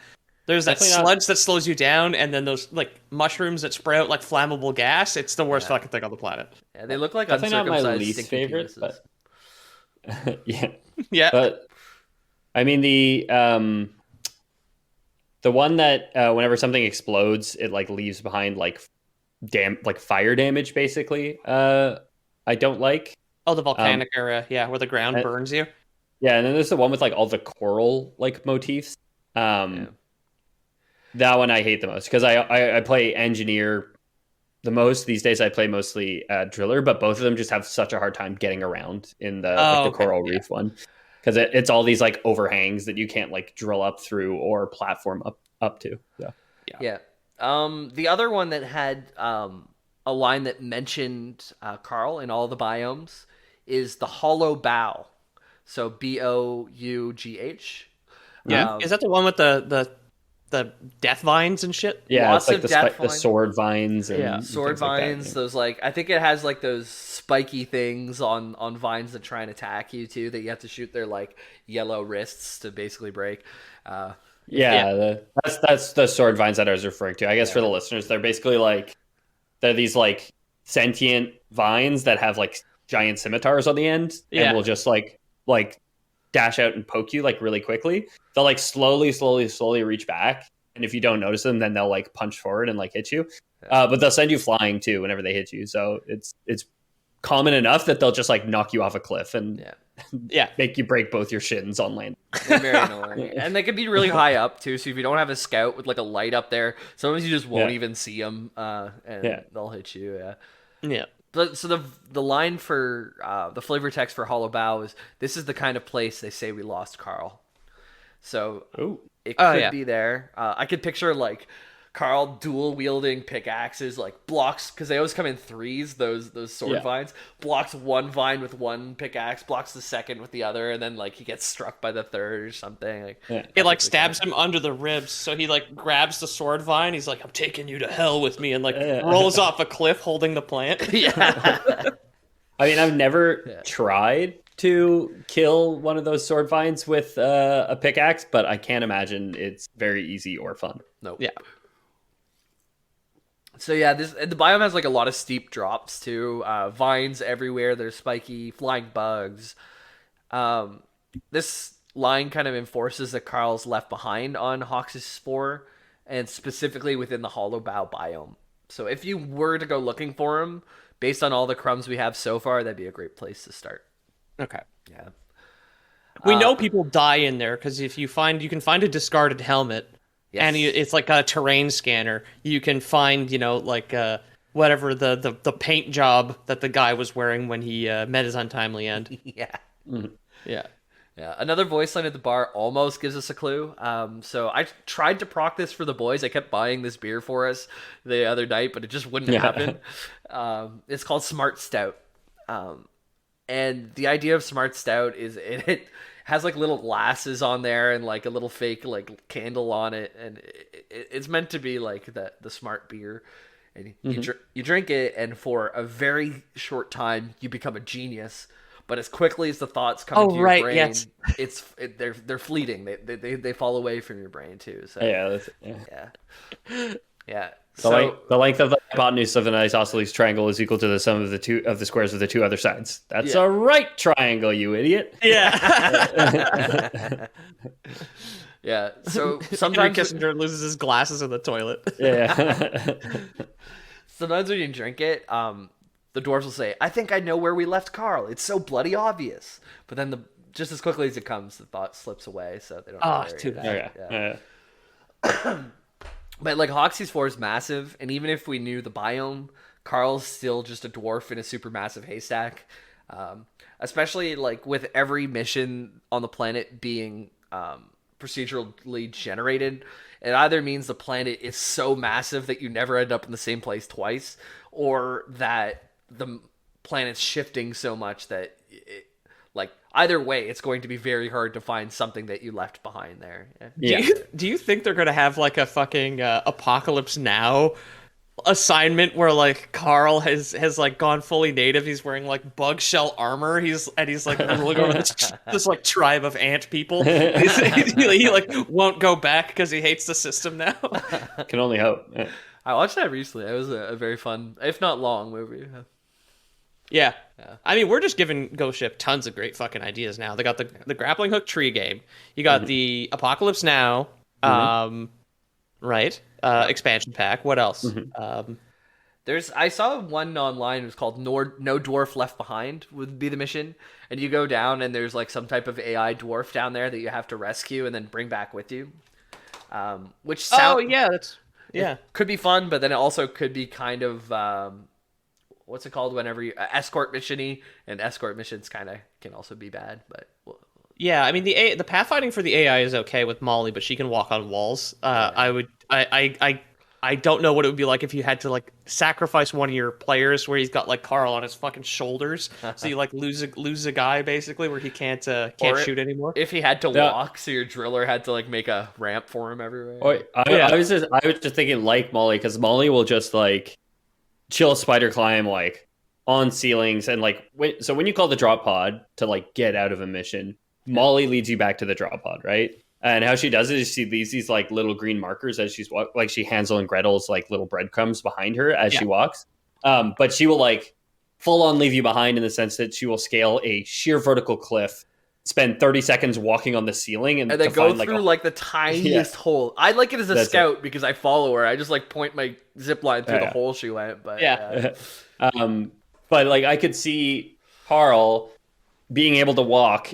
There's that sludge that slows you down, and then those like mushrooms that spray out like flammable gas. It's the worst fucking thing on the planet. Yeah, they look like definitely uncircumcised not my least favorite, penises. But yeah. But I mean the one that whenever something explodes, it like leaves behind like fire damage, basically. I don't like. Oh, the volcanic area, yeah, where the ground burns you. Yeah, and then there's the one with like all the coral like motifs. That one I hate the most because I play engineer the most these days. I play mostly driller, but both of them just have such a hard time getting around in the coral reef one because it's all these like overhangs that you can't like drill up through or platform up to. Yeah. The other one that had a line that mentioned Karl in all the biomes is the Hollow Bough. So Bough. Yeah. Is that the one with the death vines and shit. Yeah, Lots it's like of death the vines. sword vines and Yeah. Sword things like that, vines, yeah. those like I think it has like those spiky things on vines that try and attack you too that you have to shoot their like yellow wrists to basically break. Yeah, Yeah. that's the sword vines that I was referring to. I guess for the listeners, they're basically like they're these like sentient vines that have like giant scimitars on the end, and Yeah. will just like dash out and poke you like really quickly. They'll like slowly reach back, and if you don't notice them, then they'll like punch forward and like hit you. But they'll send you flying too whenever they hit you. So it's common enough that they'll just like knock you off a cliff and Yeah. make you break both your shins on land. They're very annoying. And they can be really high up too, so if you don't have a scout with like a light up there, sometimes you just won't even see them, and they'll hit you. Yeah. So the line for the flavor text for Hollow Bow is, "This is the kind of place they say we lost Karl." So it could be there. I could picture like Karl dual wielding pickaxes, like blocks, because they always come in threes. Those sword vines, blocks one vine with one pickaxe, blocks the second with the other, and then like he gets struck by the third or something. Like It like stabs him under the ribs, so he like grabs the sword vine. He's like, "I'm taking you to hell with me," and like rolls off a cliff holding the plant. Yeah. I mean, I've never tried to kill one of those sword vines with a pickaxe, but I can't imagine it's very easy or fun. Nope. Yeah. So yeah, the biome has like a lot of steep drops too. Vines everywhere. There's spiky flying bugs. This line kind of enforces that Karl's left behind on Hawks' spore, and specifically within the Hollow Bow biome. So if you were to go looking for him, based on all the crumbs we have so far, that'd be a great place to start. Okay. Yeah. We know people die in there because if you can find a discarded helmet. Yes. And it's like a terrain scanner. You can find, like whatever the paint job that the guy was wearing when he met his untimely end. Yeah. Yeah. Yeah. Another voice line at the bar almost gives us a clue. So I tried to proc this for the boys. I kept buying this beer for us the other night, but it just wouldn't happen. It's called Smart Stout. And the idea of Smart Stout is it has like little glasses on there and like a little fake like candle on it, and it's meant to be like the smart beer. And you drink it, and for a very short time you become a genius. But as quickly as the thoughts come into your brain, they're fleeting. They fall away from your brain too. So yeah. The length of the hypotenuse of an isosceles triangle is equal to the sum of the squares of the two other sides. That's a right triangle, you idiot. Yeah. Yeah. So Henry sometimes Kissinger loses his glasses in the toilet. Yeah. sometimes when you drink it, the dwarves will say, "I think I know where we left Karl. It's so bloody obvious." But then just as quickly as it comes, the thought slips away, so they don't. Oh, too bad. But like Hoxie's 4 is massive, and even if we knew the biome, Karl's still just a dwarf in a supermassive haystack. Especially like with every mission on the planet being procedurally generated, it either means the planet is so massive that you never end up in the same place twice, or that the planet's shifting so much that either way, it's going to be very hard to find something that you left behind there. Yeah. Do you think they're going to have like a fucking Apocalypse Now assignment where like Karl has like gone fully native? He's wearing like bug shell armor. He's like ruling over this like tribe of ant people. He like won't go back because he hates the system now. Can only hope. Yeah. I watched that recently. It was a very fun, if not long, movie. Yeah. I mean, we're just giving Ghost Ship tons of great fucking ideas now. They got the grappling hook tree game. You got the Apocalypse Now, right? Expansion pack. What else? I saw one online. It was called No Dwarf Left Behind would be the mission, and you go down and there's like some type of AI dwarf down there that you have to rescue and then bring back with you. Which could be fun, but then it also could be kind of what's it called whenever you escort mission-y, and escort missions kind of can also be bad, but yeah, I mean the pathfinding for the AI is okay with Molly, but she can walk on walls. I I don't know what it would be like if you had to like sacrifice one of your players where he's got like Karl on his fucking shoulders, so you like lose a guy basically where he can't shoot anymore. If he had to Yeah. walk, so your driller had to like make a ramp for him everywhere. Or, I was just thinking like Molly, because Molly will just like chill spider climb like on ceilings and like when you call the drop pod to like get out of a mission, Molly leads you back to the drop pod, right? And how she does it is she leaves these like little green markers as she's like she Hansel and Gretel's like little breadcrumbs behind her as she walks. But she will like full on leave you behind in the sense that she will scale a sheer vertical cliff, spend 30 seconds walking on the ceiling, and then go through like the tiniest hole. I like it as a scout because I follow her. I just like point my zip line through the hole she went. But but like I could see Karl being able to walk,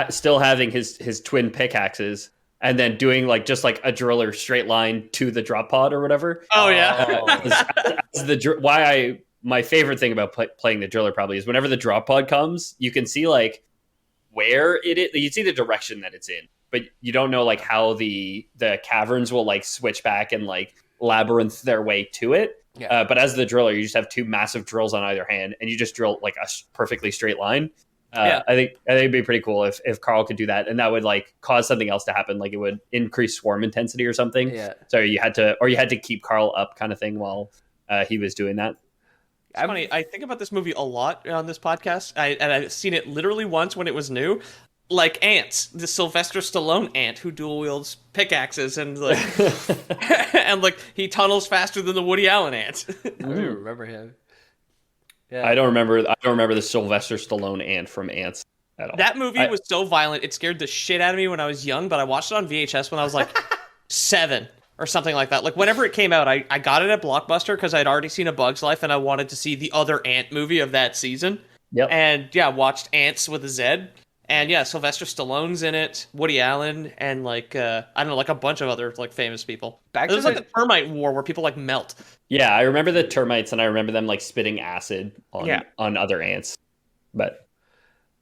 still having his twin pickaxes, and then doing like just like a driller straight line to the drop pod or whatever. Oh yeah. My favorite thing about playing the driller probably is whenever the drop pod comes, you can see like where it is. You see the direction that it's in, but you don't know like how the caverns will like switch back and like labyrinth their way to it. Yeah. But as the driller, you just have two massive drills on either hand, and you just drill like a perfectly straight line. I think it'd be pretty cool if Karl could do that, and that would like cause something else to happen, like it would increase swarm intensity or something. Yeah. So you had to keep Karl up, kind of thing, while he was doing that. It's funny. I think about this movie a lot on this podcast, and I've seen it literally once when it was new. Like ants, the Sylvester Stallone ant who dual wields pickaxes and like and like he tunnels faster than the Woody Allen ant. I don't even remember him. Yeah. I don't remember the Sylvester Stallone ant from Ants at all. That movie was so violent, it scared the shit out of me when I was young, but I watched it on VHS when I was like 7 or something like that. Like whenever it came out, I got it at Blockbuster because I'd already seen A Bug's Life and I wanted to see the other Ant movie of that season. Yep. And watched Ants with a Z. And Sylvester Stallone's in it, Woody Allen, and like I don't know, like a bunch of other like famous people. There's like the termite war where people like melt. Yeah, I remember the termites, and I remember them like spitting acid on other ants. But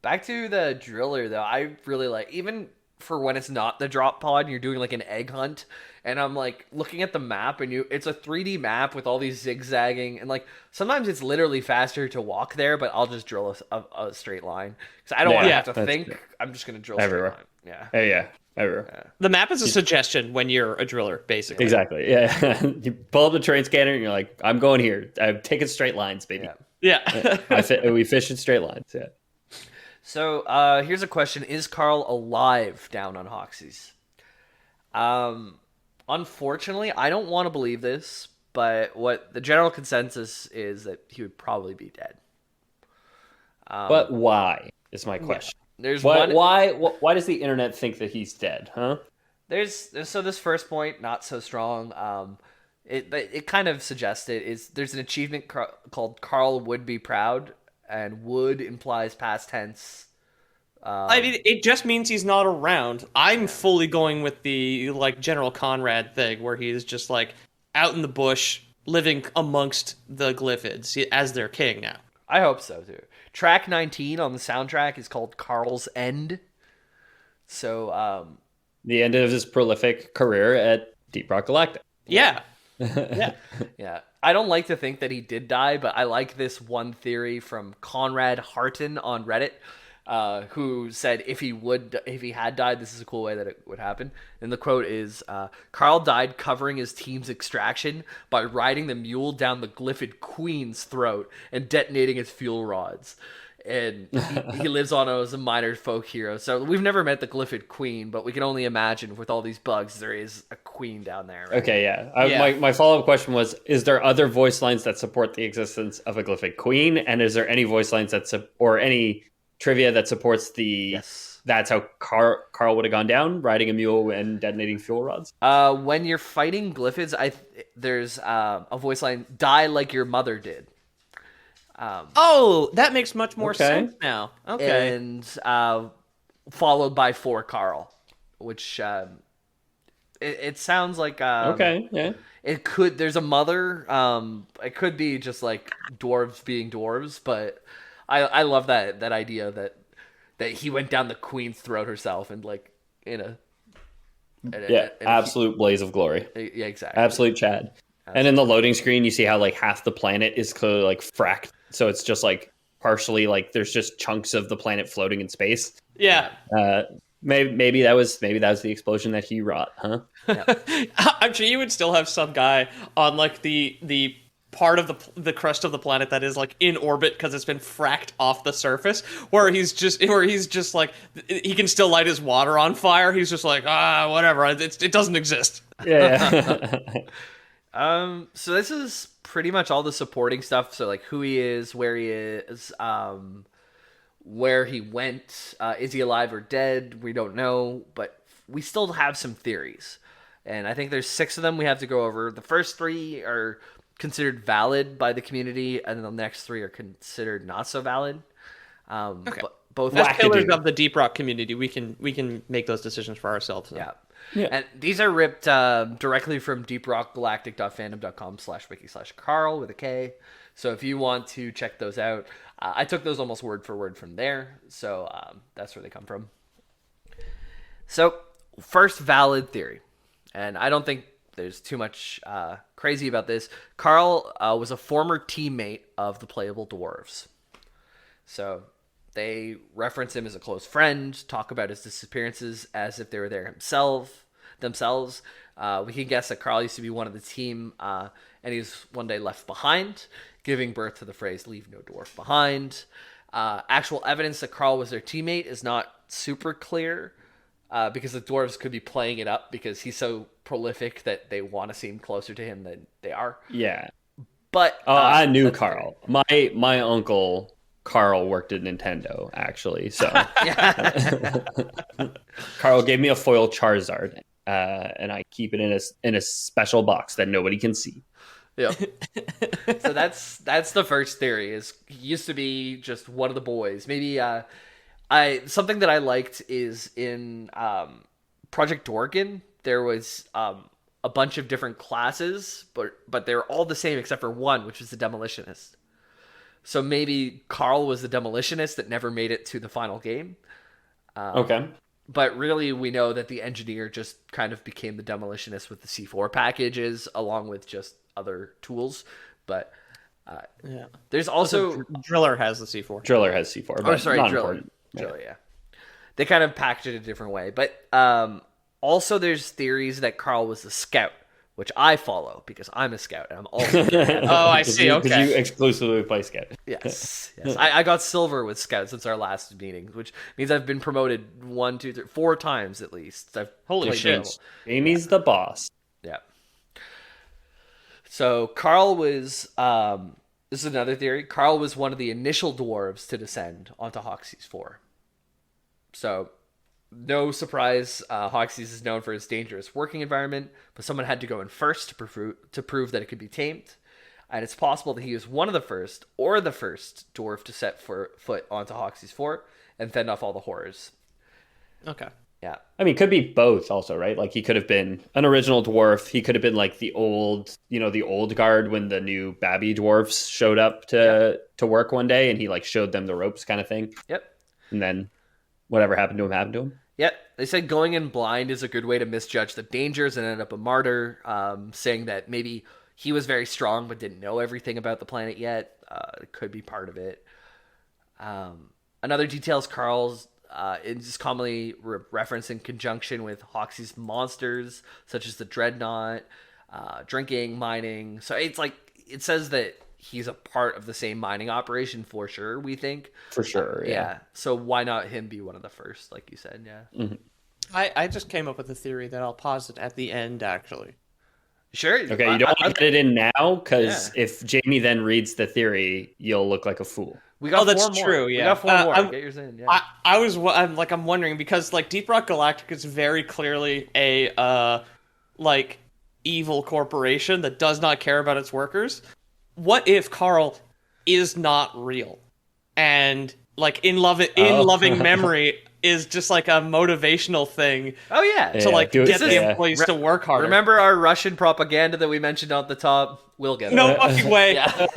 back to the driller though, I really like, even for when it's not the drop pod and you're doing like an egg hunt, and I'm like looking at the map, and it's a 3D map with all these zigzagging, and like sometimes it's literally faster to walk there, but I'll just drill a straight line because I don't want to have to think. Good. I'm just gonna drill everywhere. Straight line. Yeah. Everywhere. Yeah. The map is a suggestion when you're a driller, basically. Exactly. Yeah. You pull up the terrain scanner and you're like, I'm going here. I'm taking straight lines, baby. Yeah. We fish in straight lines. Yeah. So here's a question: is Karl alive down on Hoxie's? Unfortunately, I don't want to believe this, but what the general consensus is that he would probably be dead. But why is my question? There's why does the internet think that he's dead? Huh? So this first point not so strong. It kind of suggested there's an achievement called Karl would be proud, and would implies past tense. I mean, it just means he's not around. I'm fully going with the like General Conrad thing, where he's just like out in the bush, living amongst the Glyphids as their king now. I hope so too. Track 19 on the soundtrack is called Karl's End. So, the end of his prolific career at Deep Rock Galactic. Yeah. Yeah. I don't like to think that he did die, but I like this one theory from Conrad Harton on Reddit, who said if he had died, this is a cool way that it would happen. And the quote is, Karl died covering his team's extraction by riding the mule down the Glyphid Queen's throat and detonating his fuel rods. And he lives on as a minor folk hero. So we've never met the Glyphid Queen, but we can only imagine with all these bugs, there is a queen down there. Right? Okay, yeah. My follow-up question was, is there other voice lines that support the existence of a Glyphid Queen? And is there any voice lines or any trivia that supports that's how Karl would have gone down, riding a mule and detonating fuel rods? When you're fighting Glyphids, there's a voice line, die like your mother did. That makes much more sense now. Okay. And followed by for Karl, which it sounds like it could. There's a mother. It could be just like dwarves being dwarves, but I love that idea that he went down the queen's throat herself and like in a absolute blaze of glory. Yeah, exactly. Absolute Chad. And in the loading screen, you see how like half the planet is clearly like fracked. So it's just like partially like there's just chunks of the planet floating in space. Yeah. Maybe that was the explosion that he wrought, huh? Yeah. I'm sure you would still have some guy on like the part of the crust of the planet that is like in orbit because it's been fracked off the surface, where he's just like he can still light his water on fire. He's just like whatever, it doesn't exist. Yeah. So this is pretty much all the supporting stuff. So like who he is, where he is, where he went, is he alive or dead? We don't know, but we still have some theories. And I think there's 6 of them we have to go over. The first 3 are considered valid by the community, and then the next 3 are considered not so valid. Okay. Both as pillars of the Deep Rock community, we can make those decisions for ourselves. Yeah. And these are ripped directly from deeprockgalactic.fandom.com/wiki/Karl with a K. So if you want to check those out, I took those almost word for word from there. So that's where they come from. So first valid theory, and I don't think there's too much crazy about this. Karl was a former teammate of the playable dwarves. So they reference him as a close friend, talk about his disappearances as if they were there themselves. We can guess that Karl used to be one of the team, and he was one day left behind, giving birth to the phrase, leave no dwarf behind. Actual evidence that Karl was their teammate is not super clear, because the dwarves could be playing it up because he's so prolific that they want to seem closer to him than they are. Yeah. But I knew Karl. My uncle Karl worked at Nintendo, actually. So Karl gave me a foil Charizard, and I keep it in a special box that nobody can see. Yeah. So that's the first theory. Is he used to be just one of the boys. Maybe something that I liked is in Project Dorgan, there was a bunch of different classes, but they're all the same except for one, which was the demolitionist. So maybe Karl was the demolitionist that never made it to the final game. Okay. But really, we know that the engineer just kind of became the demolitionist with the C4 packages, along with just other tools. But there's also Driller has the C4. Driller has C4. Oh, sorry, Driller. Important. Driller, yeah. They kind of packaged it a different way. But also, there's theories that Karl was the scout, which I follow because I'm a scout and I'm also. Oh, I see. Okay. Because you exclusively play scout. Yes. I got silver with scout since our last meeting, which means I've been promoted 1, 2, 3, 4 times at least. Holy shit! Amy's the boss. Yeah. So Karl was. This is another theory. Karl was one of the initial dwarves to descend onto Hoxie's 4. So. No surprise, Hoxie's is known for its dangerous working environment, but someone had to go in first to prove that it could be tamed. And it's possible that he was one of the first, or the first dwarf to set foot onto Hoxie's 4 and fend off all the horrors. Okay. Yeah. I mean, could be both also, right? Like he could have been an original dwarf. He could have been like the old guard when the new Babby dwarfs showed up to work one day and he like showed them the ropes kind of thing. Yep. And then whatever happened to him. Yep. They said going in blind is a good way to misjudge the dangers and end up a martyr, saying that maybe he was very strong but didn't know everything about the planet yet. It could be part of it. Another detail is Karl's is commonly referenced in conjunction with Hoxie's monsters, such as the Dreadnought, drinking, mining. So it's like, it says that he's a part of the same mining operation for sure, we think. For sure, yeah. So why not him be one of the first, like you said, yeah. Mm-hmm. I just came up with a theory that I'll posit at the end, actually. Sure. Okay, you don't want to get it in now, because if Jamie then reads the theory, you'll look like a fool. We got that's 4 more. true, yeah. We got 4 more. Get yours in, yeah. I'm wondering, because like Deep Rock Galactic is very clearly a evil corporation that does not care about its workers. What if Karl is not real, and like in loving memory is just like a motivational thing? Oh yeah, to like get the employees to work harder. Remember our Russian propaganda that we mentioned at the top? We'll get it. No fucking way. Yeah.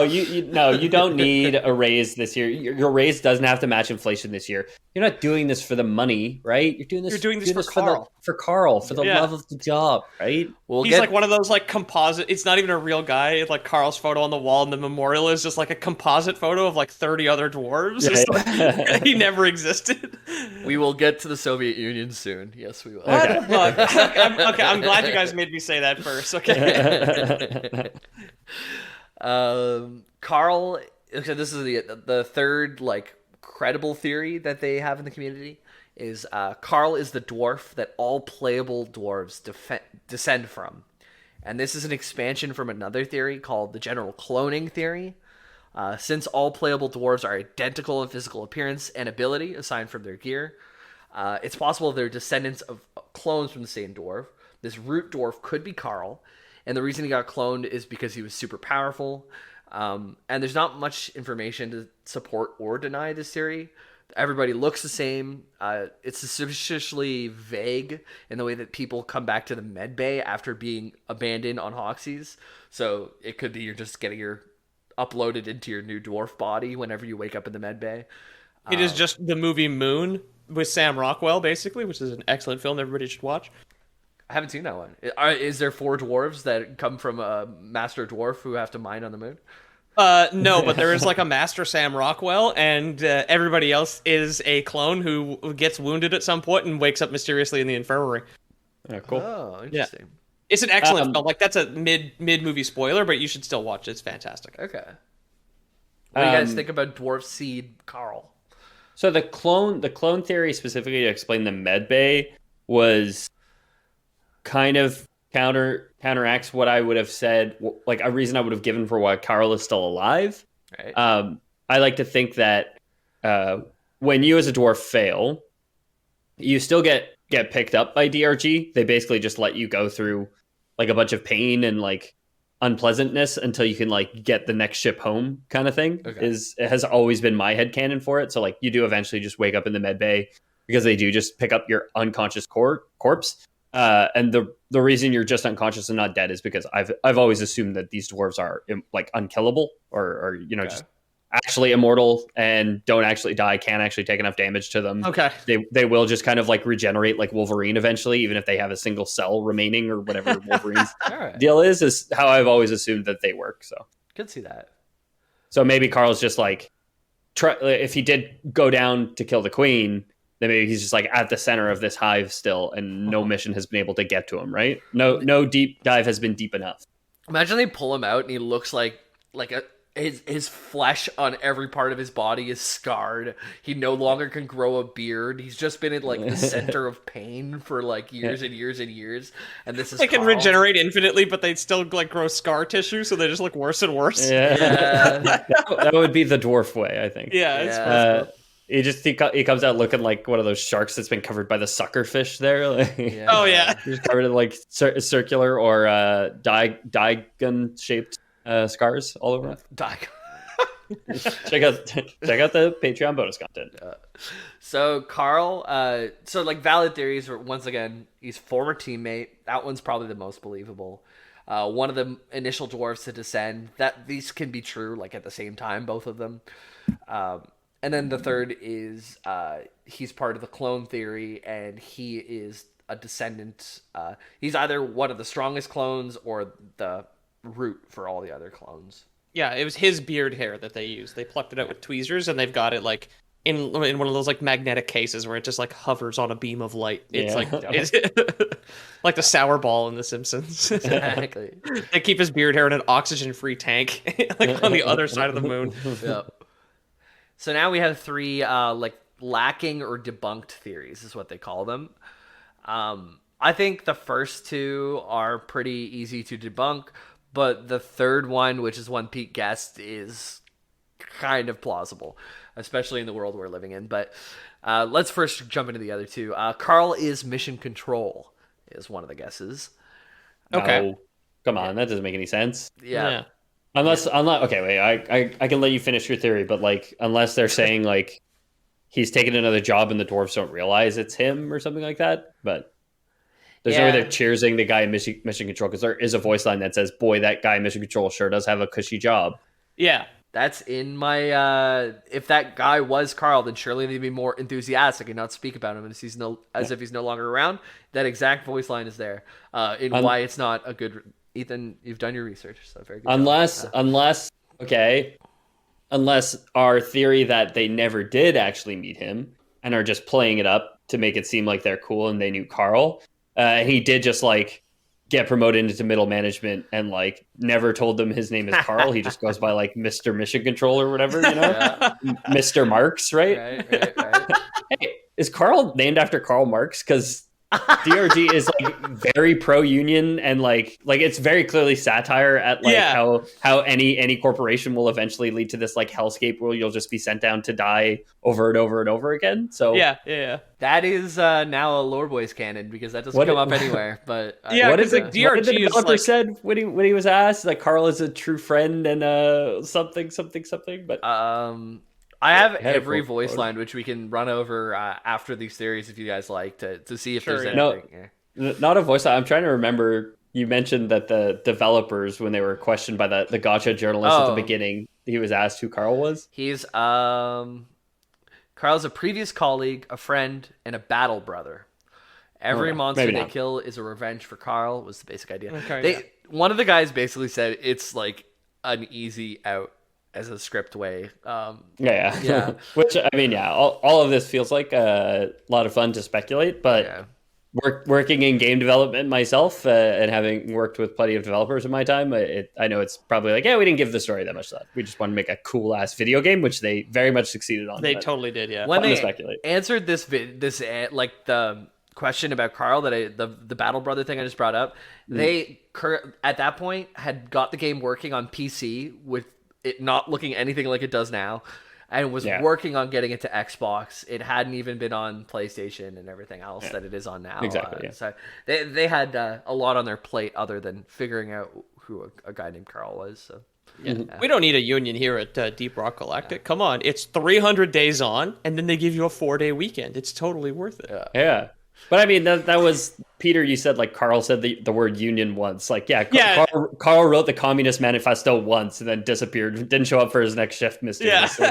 You don't need a raise this year. Your raise doesn't have to match inflation this year. You're not doing this for the money, right? You're doing this for Karl. For Karl, for the love of the job, right? He's like one of those like composite. It's not even a real guy. It's like Karl's photo on the wall, and the memorial is just like a composite photo of like 30 other dwarves. Yeah. He never existed. We will get to the Soviet Union soon. Yes, we will. Okay. I'm glad you guys made me say that first. Okay. Karl. Okay, this is the third like credible theory that they have in the community. Is Karl is the dwarf that all playable dwarves descend from. And this is an expansion from another theory called the general cloning theory. Since all playable dwarves are identical in physical appearance and ability, aside from their gear, it's possible they're descendants of clones from the same dwarf. This root dwarf could be Karl, and the reason he got cloned is because he was super powerful. And there's not much information to support or deny this theory. Everybody looks the same. It's suspiciously vague in the way that people come back to the med bay after being abandoned on Hoxie's. So it could be you're just getting your uploaded into your new dwarf body whenever you wake up in the med bay. It is just the movie Moon with Sam Rockwell, basically, which is an excellent film everybody should watch. I haven't seen that one. Is there 4 dwarves that come from a master dwarf who have to mine on the moon? No, but there is like a master Sam Rockwell, and everybody else is a clone who gets wounded at some point and wakes up mysteriously in the infirmary. Oh, cool. Oh, interesting. Yeah. It's an excellent film. Like, that's a mid movie spoiler, but you should still watch it. It's fantastic. Okay. What do you guys think about dwarf seed Karl? So the clone theory specifically to explain the med bay was kind of counteracts what I would have said, like a reason I would have given for why Karl is still alive. Right. I like to think that when you as a dwarf fail, you still get picked up by DRG. They basically just let you go through like a bunch of pain and like unpleasantness until you can like get the next ship home kind of thing. Okay. It has always been my headcanon for it. So like you do eventually just wake up in the med bay because they do just pick up your unconscious corpse. And the reason you're just unconscious and not dead is because I've always assumed that these dwarves are like unkillable or just actually immortal and don't actually die, can't actually take enough damage to them. Okay. They will just kind of like regenerate like Wolverine eventually, even if they have a single cell remaining or whatever Wolverine's deal is how I've always assumed that they work. So could see that. So maybe Karl's just like if he did go down to kill the queen, then maybe he's just like at the center of this hive still, and no mission has been able to get to him, right? No deep dive has been deep enough. Imagine they pull him out and he looks like his flesh on every part of his body is scarred. He no longer can grow a beard. He's just been in like the center of pain for like years and years and years. And this is they can regenerate infinitely, but they still like grow scar tissue, so they just look worse and worse. Yeah. That would be the dwarf way, I think. Yeah. He comes out looking like one of those sharks that's been covered by the sucker fish there. Oh yeah, he's covered in like circular or diagon shaped scars all over him. check out the Patreon bonus content. So Karl, like valid theories. Once again, he's former teammate. That one's probably the most believable. One of the initial dwarves to descend. That these can be true, like at the same time, both of them. And then the third is he's part of the clone theory, and he is a descendant. He's either one of the strongest clones or the root for all the other clones. Yeah, it was his beard hair that they used. They plucked it out with tweezers, and they've got it like in one of those like magnetic cases where it just like hovers on a beam of light. It's it's like the sour ball in The Simpsons. Exactly. They keep his beard hair in an oxygen-free tank, like on the other side of the moon. Yep. So now we have 3 like lacking or debunked theories is what they call them. I think the first 2 are pretty easy to debunk, but the third one, which is one Pete guessed, is kind of plausible, especially in the world we're living in. But let's first jump into the other 2. Karl is mission control is one of the guesses. Okay. No, come on, that doesn't make any sense. Yeah. Unless okay, wait, I can let you finish your theory, but like unless they're saying like he's taking another job and the dwarves don't realize it's him or something like that, but There's no way they're cheersing the guy in mission control, because there is a voice line that says, "Boy, that guy in mission control sure does have a cushy job." Yeah. That's in my. If that guy was Karl, then surely they'd be more enthusiastic and not speak about him as if he's no longer around. That exact voice line is there. Why it's not a good. Ethan, you've done your research, so very good. Unless our theory that they never did actually meet him and are just playing it up to make it seem like they're cool and they knew Karl, and he did just like get promoted into middle management and like never told them his name is Karl. He just goes by like Mr. Mission Control or whatever, Mr. Marks, right? Right. Hey, is Karl named after Karl Marx? Because DRG is like very pro-union and like it's very clearly satire at like how any corporation will eventually lead to this like hellscape where you'll just be sent down to die over and over and over again. So yeah. That is now a Lore Boys canon, because that doesn't come up anywhere. But what did the developer said when he was asked, like, Karl is a true friend and something. But I have every voice line, which we can run over after these theories if you guys like to see if there's anything. Not a voice line. I'm trying to remember. You mentioned that the developers, when they were questioned by the gotcha journalist at the beginning, he was asked who Karl was. He's Karl's a previous colleague, a friend, and a battle brother. Every monster they kill is a revenge for Karl, was the basic idea. Okay, one of the guys basically said it's like an easy out as a script way. Yeah. Which, I mean, all of this feels like a lot of fun to speculate, but working in game development myself and having worked with plenty of developers in my time, I know it's probably like, we didn't give the story that much thought. We just want to make a cool ass video game, which they very much succeeded on. They totally did, yeah. When they answered this like the question about Karl the battle brother thing I just brought up, they at that point had got the game working on PC with it not looking anything like it does now, and was working on getting it to Xbox. It hadn't even been on PlayStation and everything else that it is on now. Exactly. So they had a lot on their plate other than figuring out who a guy named Karl was. So we don't need a union here at Deep Rock Galactic. Come on, it's 300 days on, and then they give you a 4-day weekend. It's totally worth it. Yeah. But I mean, that was, Peter, you said like Karl said the word union once. Like, Karl wrote the Communist Manifesto once and then disappeared. Didn't show up for his next shift mysteriously.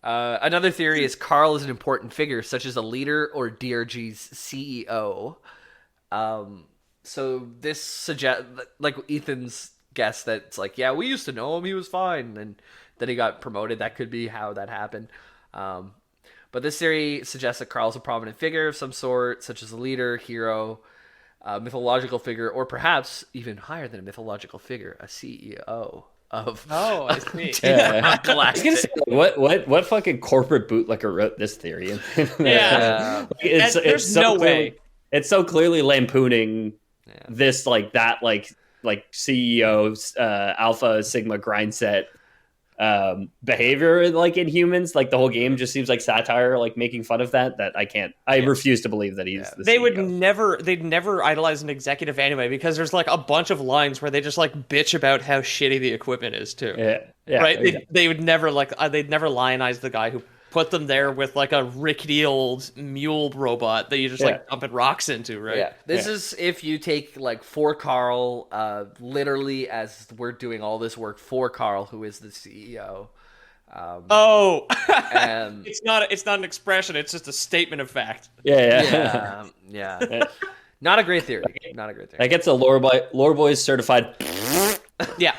Another theory is Karl is an important figure, such as a leader or DRG's CEO. So this suggests, like Ethan's guess, that it's like, we used to know him, he was fine, and then he got promoted. That could be how that happened. But this theory suggests that Karl's a prominent figure of some sort, such as a leader, hero, mythological figure, or perhaps even higher than a mythological figure, a CEO of. Oh, I see. Galactic. I was gonna say, what fucking corporate bootlicker wrote this theory? There's no way. It's so clearly lampooning this like CEO Alpha Sigma grind set behavior like in humans. Like the whole game just seems like satire, like making fun of that I refuse to believe that he's the CEO. They'd never idolize an executive anyway, because there's like a bunch of lines where they just like bitch about how shitty the equipment is too. Right? Exactly. They would never they'd never lionize the guy who put them there with like a rickety old mule robot that you just like dumping rocks into, right? This is if you take like for Karl, literally as we're doing all this work for Karl, who is the CEO. It's not an expression; it's just a statement of fact. Yeah. Not a great theory. That gets a Lore Boys certified. Yeah.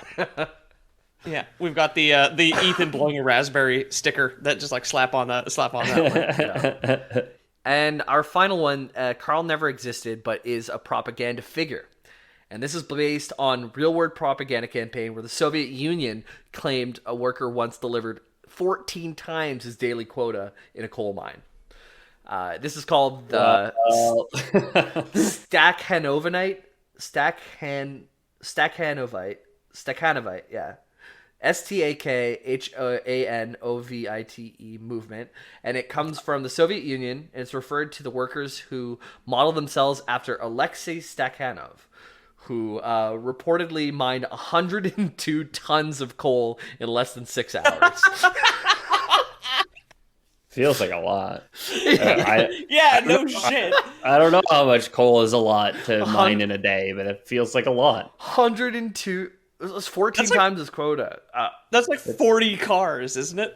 Yeah, we've got the Ethan blowing a raspberry sticker that just like slap on that one. And our final one, Karl never existed, but is a propaganda figure. And this is based on real-world propaganda campaign where the Soviet Union claimed a worker once delivered 14 times his daily quota in a coal mine. This is called the Stakhanovite, yeah. Stakhanovite movement, and it comes from the Soviet Union, and it's referred to the workers who model themselves after Alexei Stakhanov, who reportedly mined 102 tons of coal in less than 6 hours. Feels like a lot. Yeah, no shit. I don't know how much coal is a lot to mine in a day, but it feels like a lot. 102. It was 14 times his quota. That's like 40 cars, isn't it?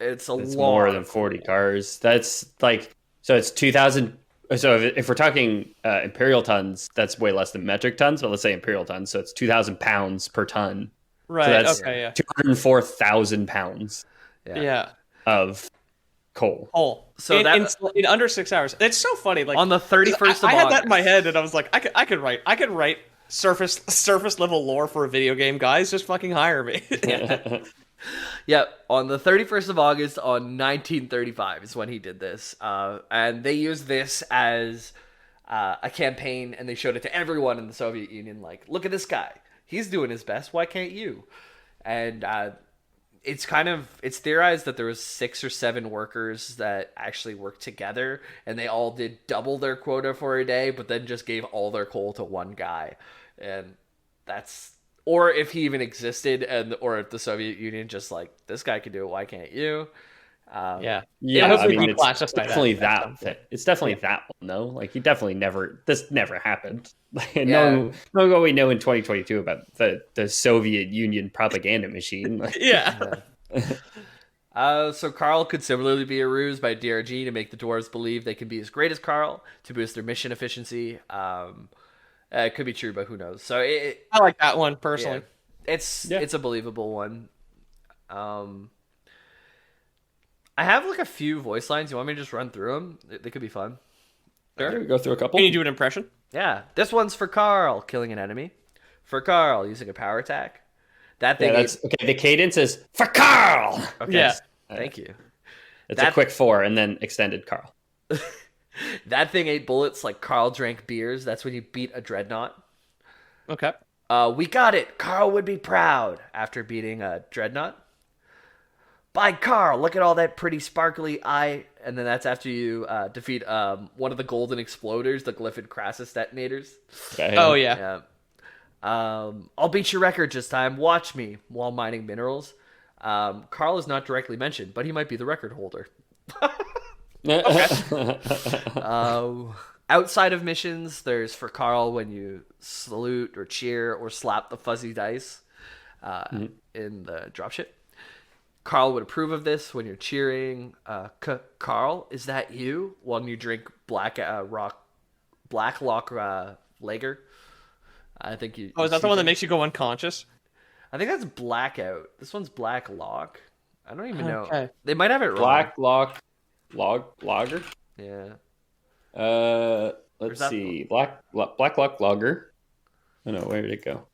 It's a lot. More than 40 cars. That's like, so it's 2,000. So if we're talking imperial tons, that's way less than metric tons, but let's say imperial tons. So it's 2,000 pounds per ton. Right. So that's okay. Yeah. 204,000 pounds. Yeah. Of coal. So in under 6 hours. It's so funny. Like on the 31st of August. I had that in my head, and I was like, I could write surface level lore for a video game, guys. Just fucking hire me. Yeah, on the 31st of August on 1935 is when he did this. And they used this as a campaign, and they showed it to everyone in the Soviet Union. Like, look at this guy. He's doing his best. Why can't you? And it's theorized that there was 6 or 7 workers that actually worked together, and they all did double their quota for a day, but then just gave all their coal to one guy. And that's... Or if he even existed, or if the Soviet Union just like, this guy can do it, why can't you? Yeah. I mean, it's definitely that. It's definitely that one, though. Like, he definitely this never happened. No what we know in 2022 about the Soviet Union propaganda machine. So Karl could similarly be a ruse by DRG to make the dwarves believe they can be as great as Karl to boost their mission efficiency. It could be true, but who knows? So I like that one personally. Yeah. It's a believable one. I have like a few voice lines. You want me to just run through them? They could be fun. Sure. Go through a couple. Can you do an impression? Yeah. This one's for Karl, killing an enemy. For Karl, using a power attack. That thing. Okay. The cadence is for Karl. Okay. Yeah. Thank you. It's a quick 4 and then extended Karl. That thing ate bullets like Karl drank beers. That's when you beat a dreadnought. Okay. We got it. Karl would be proud after beating a dreadnought. By Karl, look at all that pretty sparkly eye. And then that's after you defeat one of the golden exploders, the Glyphid Crassus detonators. Okay. Oh, yeah. I'll beat your record this time. Watch me while mining minerals. Karl is not directly mentioned, but he might be the record holder. Outside of missions, there's for Karl when you salute or cheer or slap the fuzzy dice in the dropship. Karl would approve of this when you're cheering. Karl, is that you? When you drink Black Lock Lager. I think you. Oh, is that the one that makes you go unconscious? I think that's Blackout. This one's Black Lock. I don't even know. Okay. They might have it wrong. Black Lock Lager. Yeah. Let's see. Black Lock Lager. Oh no, where did it go?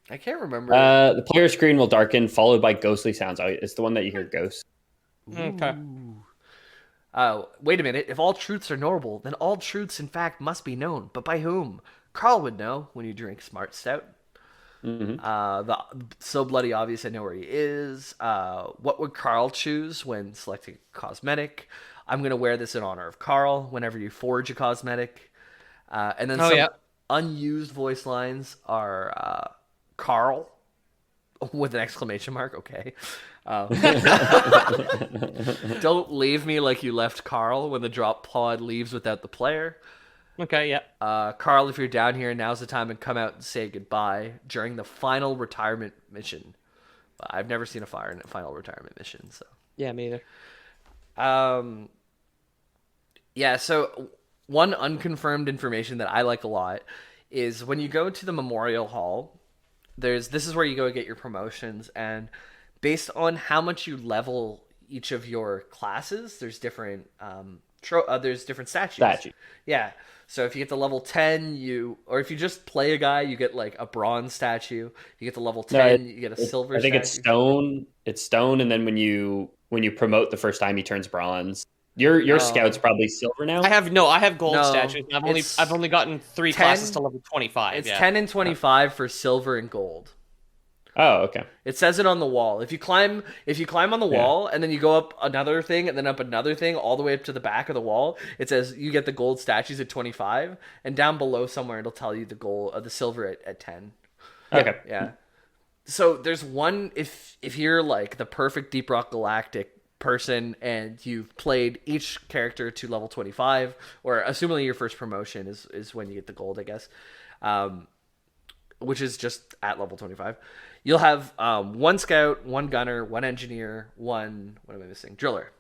I can't remember. The player screen will darken, followed by ghostly sounds. It's the one that you hear ghosts. Okay. Wait a minute. If all truths are knowable, then all truths, in fact, must be known. But by whom? Karl would know when you drink Smart Stout. So bloody obvious, I know where he is. What would Karl choose when selecting cosmetic? I'm going to wear this in honor of Karl whenever you forge a cosmetic. And then some unused voice lines are Karl with an exclamation mark. Okay. Don't leave me like you left Karl when the drop pod leaves without the player. Okay, yeah. Karl, if you're down here, now's the time to come out and say goodbye during the final retirement mission. I've never seen a final retirement mission, so. Yeah, me either. Yeah, so one unconfirmed information that I like a lot is when you go to the Memorial Hall, this is where you go get your promotions, and based on how much you level each of your classes, there's different there's different statues. Yeah. So if you get to level 10, or if you just play a guy, you get like a bronze statue. You get to level 10, you get a silver statue. I think it's stone. It's stone, and then when you promote the first time, he turns bronze. Your scout's probably silver now. I have gold statues. I've only gotten 3 classes to level 25. It's 10 and 25 for silver and gold. Oh, okay. It says it on the wall. If you climb on the wall and then you go up another thing and then up another thing all the way up to the back of the wall, it says you get the gold statues at 25, and down below somewhere it'll tell you the silver at 10. Okay. Yeah. So there's one if you're like the perfect Deep Rock Galactic person and you've played each character to level 25, or assuming your first promotion is when you get the gold, I guess, which is just at level 25, you'll have one scout, one gunner, one engineer, one, what am I missing? Driller.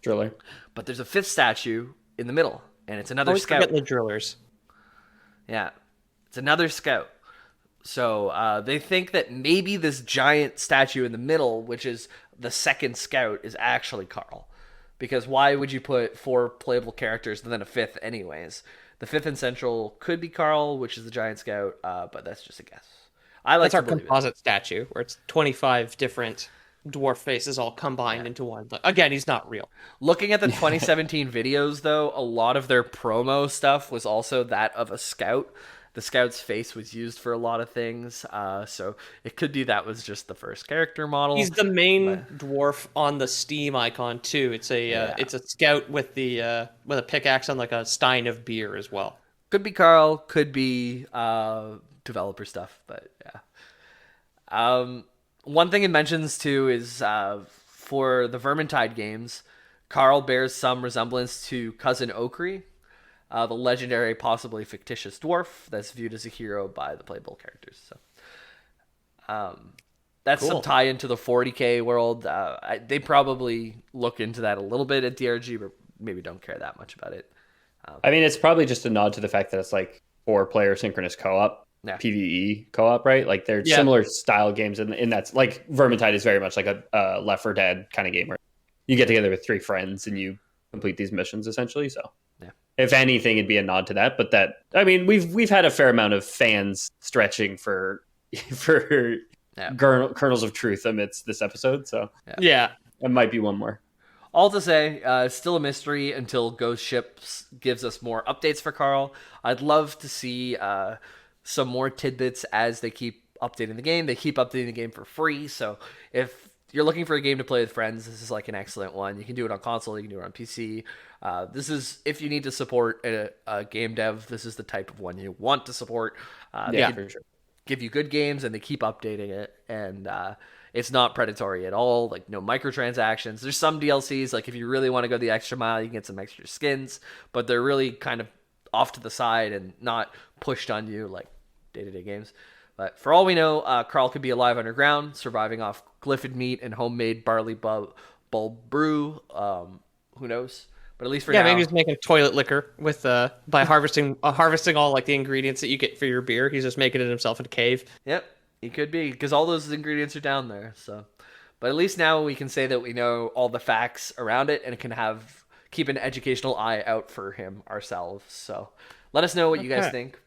But there's a fifth statue in the middle, and it's another scout. Forget the drillers. Yeah, it's another scout. So they think that maybe this giant statue in the middle, which is the second scout, is actually Karl. Because why would you put 4 playable characters and then a fifth anyways? The fifth and central could be Karl, which is the giant scout, but that's just a guess. That's our composite statue, where it's 25 different dwarf faces all combined into one. But again, he's not real. Looking at the 2017 videos, though, a lot of their promo stuff was also that of a scout. The scout's face was used for a lot of things, so it could be that was just the first character model. He's the main dwarf on the Steam icon too. It's a scout with a pickaxe and like a stein of beer as well. Could be Karl, could be developer stuff, but yeah. One thing it mentions too is for the Vermintide games, Karl bears some resemblance to Cousin Okri, the legendary, possibly fictitious dwarf that's viewed as a hero by the playable characters. So that's cool. some tie into the 40k world. They probably look into that a little bit at DRG, but maybe don't care that much about it. I mean, it's probably just a nod to the fact that it's like 4-player synchronous co-op, PvE co-op, right? Like they're similar style games, in that's like Vermintide is very much like a Left 4 Dead kind of game where you get together with 3 friends and you complete these missions essentially. So if anything, it'd be a nod to that. But that, I mean, we've had a fair amount of fans stretching for kernels of truth amidst this episode. So it might be one more. All to say, still a mystery until Ghost Ships gives us more updates for Karl. I'd love to see some more tidbits as they keep updating the game. They keep updating the game for free. So if you're looking for a game to play with friends, this is like an excellent one. You can do it on console, you can do it on PC. This is, if you need to support a game dev, this is the type of one you want to support. For sure. Give you good games, and they keep updating it, and it's not predatory at all. Like, no microtransactions. There's some DLCs, like if you really want to go the extra mile, you can get some extra skins, but they're really kind of off to the side and not pushed on you like day-to-day games. But for all we know, Karl could be alive underground, surviving off glyphid meat and homemade barley bulb brew. Who knows? But at least for now, maybe he's making toilet liquor with by harvesting all like the ingredients that you get for your beer. He's just making it himself in a cave. Yep, he could be, because all those ingredients are down there. So, but at least now we can say that we know all the facts around it, and it can keep an educational eye out for him ourselves. So, let us know what you guys think.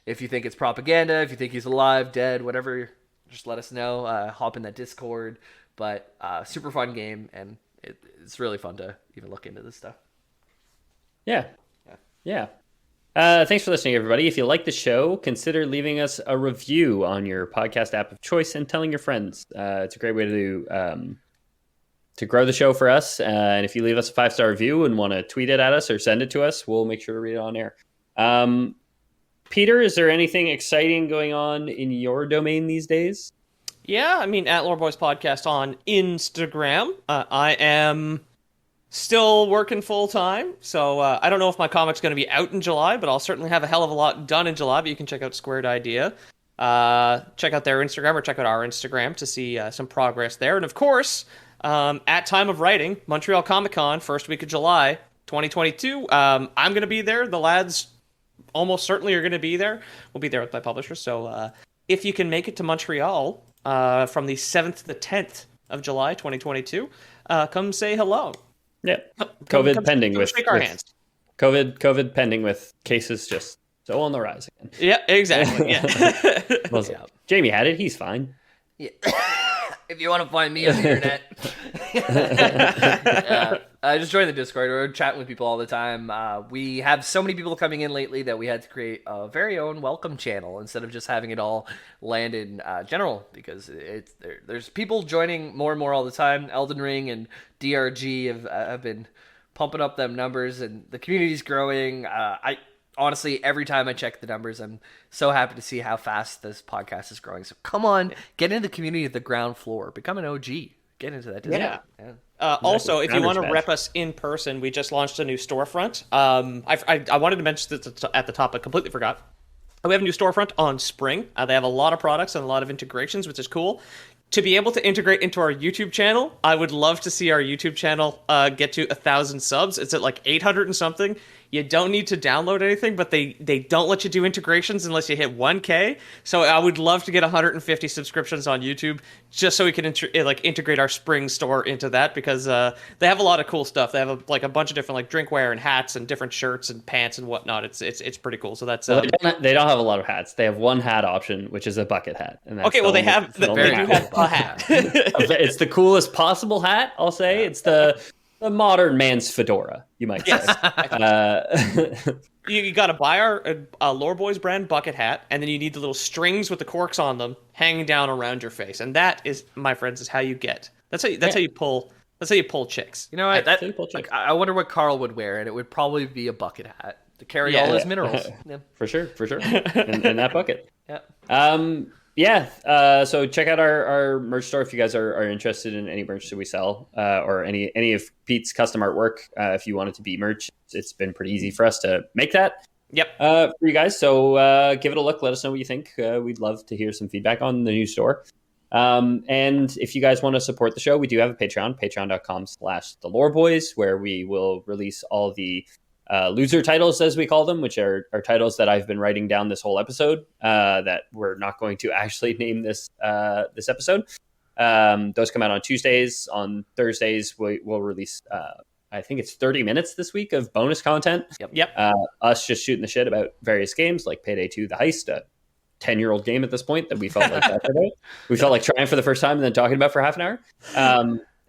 If you think it's propaganda, if you think he's alive, dead, whatever, just let us know. Hop in that Discord. But super fun game, and it's really fun to even look into this stuff. Yeah. Thanks for listening, everybody. If you like the show, consider leaving us a review on your podcast app of choice and telling your friends. It's a great way to grow the show for us. And if you leave us a 5-star review and want to tweet it at us or send it to us, we'll make sure to read it on air. Peter, is there anything exciting going on in your domain these days? Yeah, I mean, at Lore Boys Podcast on Instagram. I am still working full-time, so I don't know if my comic's going to be out in July, but I'll certainly have a hell of a lot done in July. But you can check out Squared Idea. Check out their Instagram, or check out our Instagram to see some progress there. And of course, at time of writing, Montreal Comic Con, first week of July, 2022. I'm going to be there. The lads almost certainly are going to be there. We'll be there with my publisher. So if you can make it to Montreal from the 7th to the 10th of July, 2022, come say hello. Yeah, COVID pending with shake our hands. COVID pending with cases just so on the rise again. Yeah, exactly. Yeah. Jamie had it. He's fine. Yeah. If you want to find me on the internet. I just joined the Discord. We're chatting with people all the time. We have so many people coming in lately that we had to create a very own welcome channel instead of just having it all land in general, because there's people joining more and more all the time. Elden Ring and DRG have been pumping up them numbers, and the community's growing. Honestly, every time I check the numbers, I'm so happy to see how fast this podcast is growing. So come on, get into the community at the ground floor. Become an OG. get into that. Yeah. Yeah. Also, if you want to Badge. rep us in person, we just launched a new storefront. I wanted to mention this at the top, but completely forgot. We have a new storefront on Spring. They have a lot of products and a lot of integrations, which is cool. To be able to integrate into our YouTube channel, I would love to see our YouTube channel get to 1,000 subs. It's at like 800 and something. You don't need to download anything, but they don't let you do integrations unless you hit 1K. So I would love to get 150 subscriptions on YouTube just so we can integrate our Spring store into that, because they have a lot of cool stuff. They have a bunch of different like drinkware and hats and different shirts and pants and whatnot. It's pretty cool. So that's Well, they don't have a lot of hats. They have one hat option, which is a bucket hat. And that's okay. Well, they do have a hat. It's the coolest possible hat. I'll say it's the modern man's fedora, you might say. You got to buy our Lore Boys brand bucket hat, and then you need the little strings with the corks on them hanging down around your face, and that is, my friends, is how you get. That's how you pull. That's how you pull chicks. You know what? I wonder what Karl would wear, and it would probably be a bucket hat to carry all his minerals. Yeah. For sure, in that bucket. Yeah. So check out our merch store if you guys are interested in any merch that we sell, or any of Pete's custom artwork. If you want it to be merch, it's been pretty easy for us to make that. Yep. For you guys. So give it a look. Let us know what you think. We'd love to hear some feedback on the new store. And if you guys want to support the show, we do have a Patreon, patreon.com/theloreboys, where we will release all the loser titles, as we call them, which are titles that I've been writing down this whole episode, that we're not going to actually name this episode. Those come out on Tuesdays. On Thursdays, we'll release, I think it's 30 minutes this week of bonus content. Yep. Us just shooting the shit about various games like Payday 2, The Heist, a 10-year-old game at this point that we felt like that about. We felt like trying for the first time and then talking about for half an hour.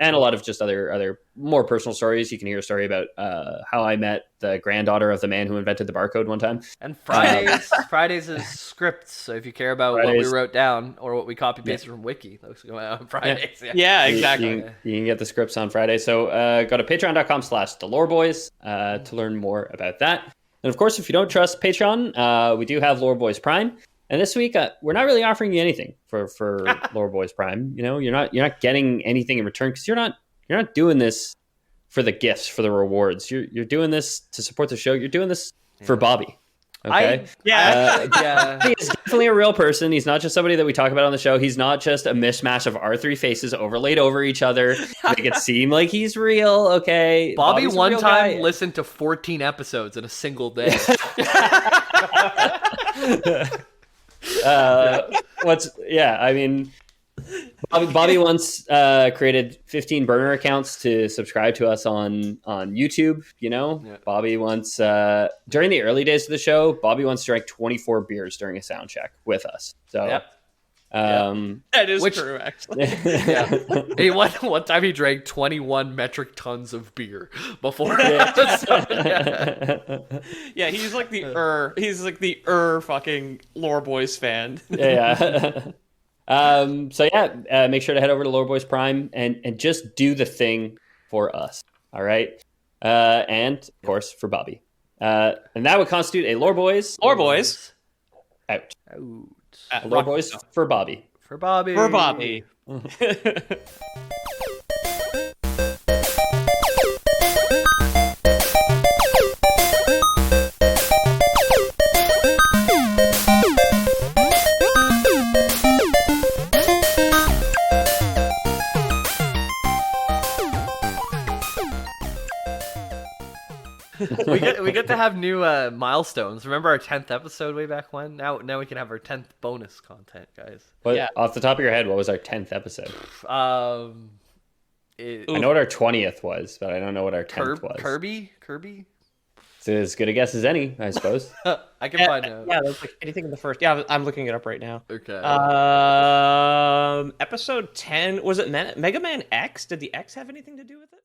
And a lot of just other more personal stories. You can hear a story about how I met the granddaughter of the man who invented the barcode one time. And Fridays is scripts. So if you care about what we wrote down or what we copy pasted from Wiki, those go out on Fridays. Yeah, exactly. You can get the scripts on Friday. So go to patreon.com/theloreboys to learn more about that. And of course, if you don't trust Patreon, we do have Lore Boys Prime. And this week, we're not really offering you anything for Lore Boys Prime. You know, you're not getting anything in return, because you're not doing this for the gifts, for the rewards. You're doing this to support the show. You're doing this for Bobby. Okay. He's definitely a real person. He's not just somebody that we talk about on the show. He's not just a mishmash of our three faces overlaid over each other. Make it seem like he's real. Okay. Bobby Bobby's one time listened to 14 episodes in a single day. Bobby once created 15 burner accounts to subscribe to us on YouTube. Bobby once during the early days of the show, Bobby once drank 24 beers during a sound check with us. So that is true, actually. Hey, one time he drank 21 metric tons of beer before the episode. He's like the fucking Lore Boys fan. Make sure to head over to Lore Boys Prime and just do the thing for us. All right. And of course for Bobby. And that would constitute a Lore Boys out. Lore Boys for Bobby. For Bobby. we get to have new milestones. Remember our 10th episode way back when? Now we can have our 10th bonus content, guys. Off the top of your head, what was our 10th episode? I know what our 20th was, but I don't know what our 10th was. Kirby? It's as good a guess as any, I suppose. I can find out. Yeah, there's like anything in the first. Yeah, I'm looking it up right now. Okay. Episode 10, was it Mega Man X? Did the X have anything to do with it?